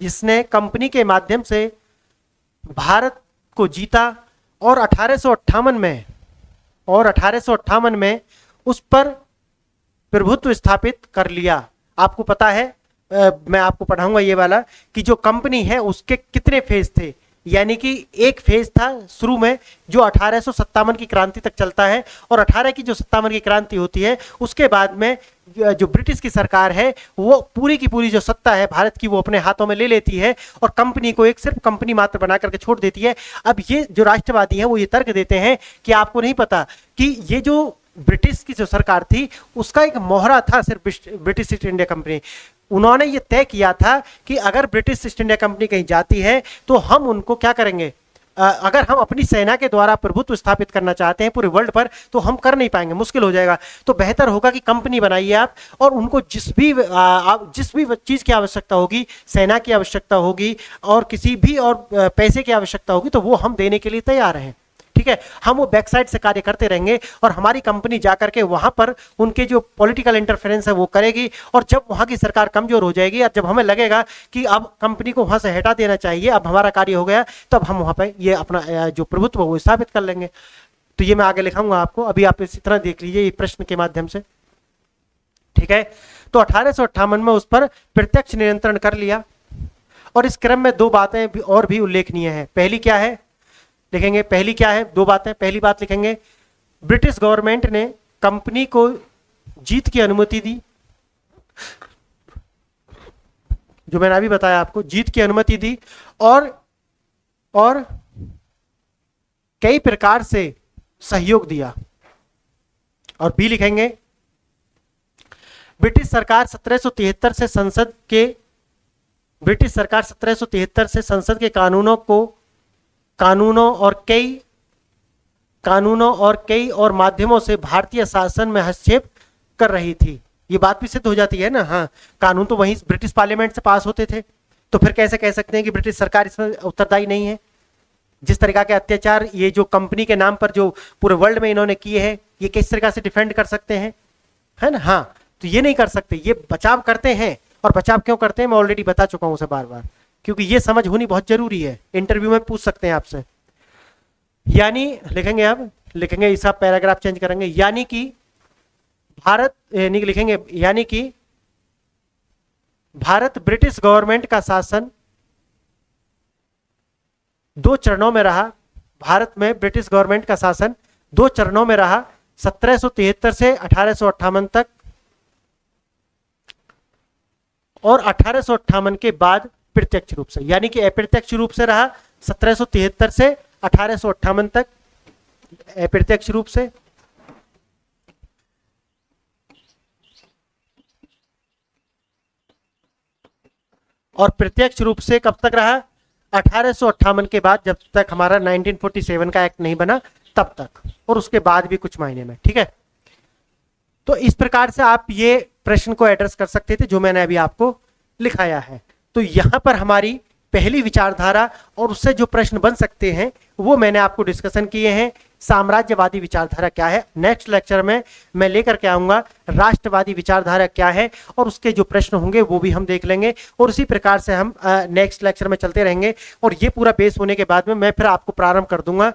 जिसने कंपनी के माध्यम से भारत को जीता और 1858 में उस पर प्रभुत्व स्थापित कर लिया। आपको पता है, मैं आपको पढ़ाऊंगा ये वाला, कि जो कंपनी है उसके कितने फेज थे, यानी कि एक फेज था शुरू में जो 1857 की क्रांति तक चलता है, और 18 की जो 57 की क्रांति होती है उसके बाद में जो ब्रिटिश की सरकार है वो पूरी की पूरी जो सत्ता है भारत की वो अपने हाथों में ले लेती है और कंपनी को एक सिर्फ कंपनी मात्र बना करके छोड़ देती है। अब ये जो राष्ट्रवादी हैं वो ये तर्क देते हैं कि आपको नहीं पता कि ये जो ब्रिटिश की जो सरकार थी उसका एक मोहरा था सिर्फ ब्रिटिश ईस्ट इंडिया कंपनी। उन्होंने ये तय किया था कि अगर ब्रिटिश ईस्ट इंडिया कंपनी कहीं जाती है तो हम उनको क्या करेंगे, अगर हम अपनी सेना के द्वारा प्रभुत्व स्थापित करना चाहते हैं पूरे वर्ल्ड पर तो हम कर नहीं पाएंगे, मुश्किल हो जाएगा। तो बेहतर होगा कि कंपनी बनाइए आप, और उनको जिस भी चीज़ की आवश्यकता होगी, सेना की आवश्यकता होगी और किसी भी और पैसे की आवश्यकता होगी तो वो हम देने के लिए तैयार हैं। ठीक है, हम वो बैक साइड से कार्य करते रहेंगे और हमारी कंपनी जाकर के वहां पर उनके जो पॉलिटिकल इंटरफेरेंस है वो करेगी, और जब वहां की सरकार कमजोर हो जाएगी और जब हमें लगेगा कि अब कंपनी को वहां से हटा देना चाहिए, अब हमारा कार्य हो गया, तब हम वहां पे ये अपना जो प्रभुत्व वो स्थापित कर लेंगे। तो ये मैं आगे लिखाऊंगा आपको, अभी आप इसी तरह देख लीजिए ये प्रश्न के माध्यम से। ठीक है, तो 1858 में उस पर प्रत्यक्ष नियंत्रण कर लिया। और इस क्रम में दो बातें और भी उल्लेखनीय है। पहली क्या है लिखेंगे, पहली क्या है, दो बातें। पहली बात लिखेंगे, ब्रिटिश गवर्नमेंट ने कंपनी को जीत की अनुमति दी, जो मैंने अभी बताया आपको, जीत की अनुमति दी और कई प्रकार से सहयोग दिया। और बी लिखेंगे, ब्रिटिश सरकार 1773 से संसद के कानूनों और कई और माध्यमों से भारतीय शासन में हस्तक्षेप कर रही थी। ये बात भी सिद्ध हो जाती है ना। हाँ, कानून तो वहीं ब्रिटिश पार्लियामेंट से पास होते थे, तो फिर कैसे कह सकते हैं कि ब्रिटिश सरकार इसमें उत्तरदायी नहीं है। जिस तरीका के अत्याचार ये जो कंपनी के नाम पर जो पूरे वर्ल्ड में इन्होंने किए हैं, ये किस तरीका से डिफेंड कर सकते हैं, है ना। हाँ, तो ये नहीं कर सकते, ये बचाव करते हैं। और बचाव क्यों करते हैं मैं ऑलरेडी बता चुका हूं उसे बार बार, क्योंकि ये समझ होनी बहुत जरूरी है, इंटरव्यू में पूछ सकते हैं आपसे। यानी लिखेंगे, अब लिखेंगे, इस पैराग्राफ चेंज करेंगे, यानी कि भारत ब्रिटिश गवर्नमेंट का शासन दो चरणों में रहा। भारत में ब्रिटिश गवर्नमेंट का शासन दो चरणों में रहा, 1773 से 1858 तक, और 1858 के बाद प्रत्यक्ष रूप से, यानी कि अप्रत्यक्ष रूप से रहा 1773 से 1858 तक अप्रत्यक्ष रूप से, और प्रत्यक्ष रूप से कब तक रहा, 1858 के बाद, जब तक हमारा 1947 का एक्ट नहीं बना तब तक, और उसके बाद भी कुछ महीने में। ठीक है, तो इस प्रकार से आप ये प्रश्न को एड्रेस कर सकते थे जो मैंने अभी आपको लिखाया है। तो यहां पर हमारी पहली विचारधारा और उससे जो प्रश्न बन सकते हैं वो मैंने आपको डिस्कशन किए हैं। साम्राज्यवादी विचारधारा क्या है, नेक्स्ट लेक्चर में मैं लेकर के आऊंगा राष्ट्रवादी विचारधारा क्या है, और उसके जो प्रश्न होंगे वो भी हम देख लेंगे, और उसी प्रकार से हम नेक्स्ट लेक्चर में चलते रहेंगे। और ये पूरा बेस होने के बाद में मैं फिर आपको प्रारंभ कर दूंगा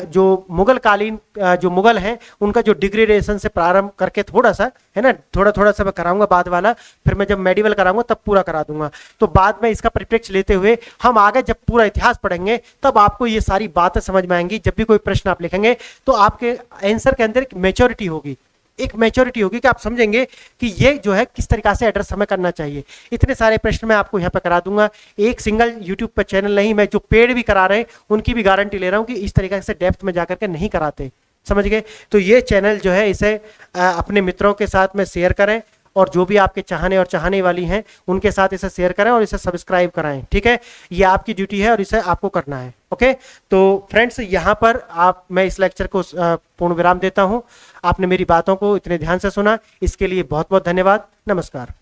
जो मुगल कालीन जो मुगल हैं उनका जो डिग्रेडेशन से प्रारंभ करके थोड़ा सा, है ना, थोड़ा सा मैं कराऊंगा बाद वाला, फिर मैं जब मेडिवल कराऊंगा तब पूरा करा दूंगा। तो बाद में इसका परिप्रेक्ष्य लेते हुए हम आगे जब पूरा इतिहास पढ़ेंगे तब आपको ये सारी बातें समझ में आएंगी। जब भी कोई प्रश्न आप लिखेंगे तो आपके आंसर के अंदर एक मैच्योरिटी होगी, एक मैच्योरिटी होगी कि आप समझेंगे कि ये जो है किस तरीका से एड्रेस हमें करना चाहिए। इतने सारे प्रश्न मैं आपको यहाँ पे करा दूंगा, एक सिंगल यूट्यूब पर चैनल नहीं, मैं जो पेड भी करा रहे हैं उनकी भी गारंटी ले रहा हूँ कि इस तरीके से डेप्थ में जाकर के नहीं कराते, समझ गए। तो ये चैनल जो है इसे अपने मित्रों के साथ में शेयर करें, और जो भी आपके चाहने और चाहने वाली हैं उनके साथ इसे शेयर करें और इसे सब्सक्राइब कराएं, ठीक है। ये आपकी ड्यूटी है और इसे आपको करना है, ओके। तो फ्रेंड्स यहाँ पर मैं इस लेक्चर को पूर्ण विराम देता हूँ। आपने मेरी बातों को इतने ध्यान से सुना, इसके लिए बहुत बहुत धन्यवाद। नमस्कार।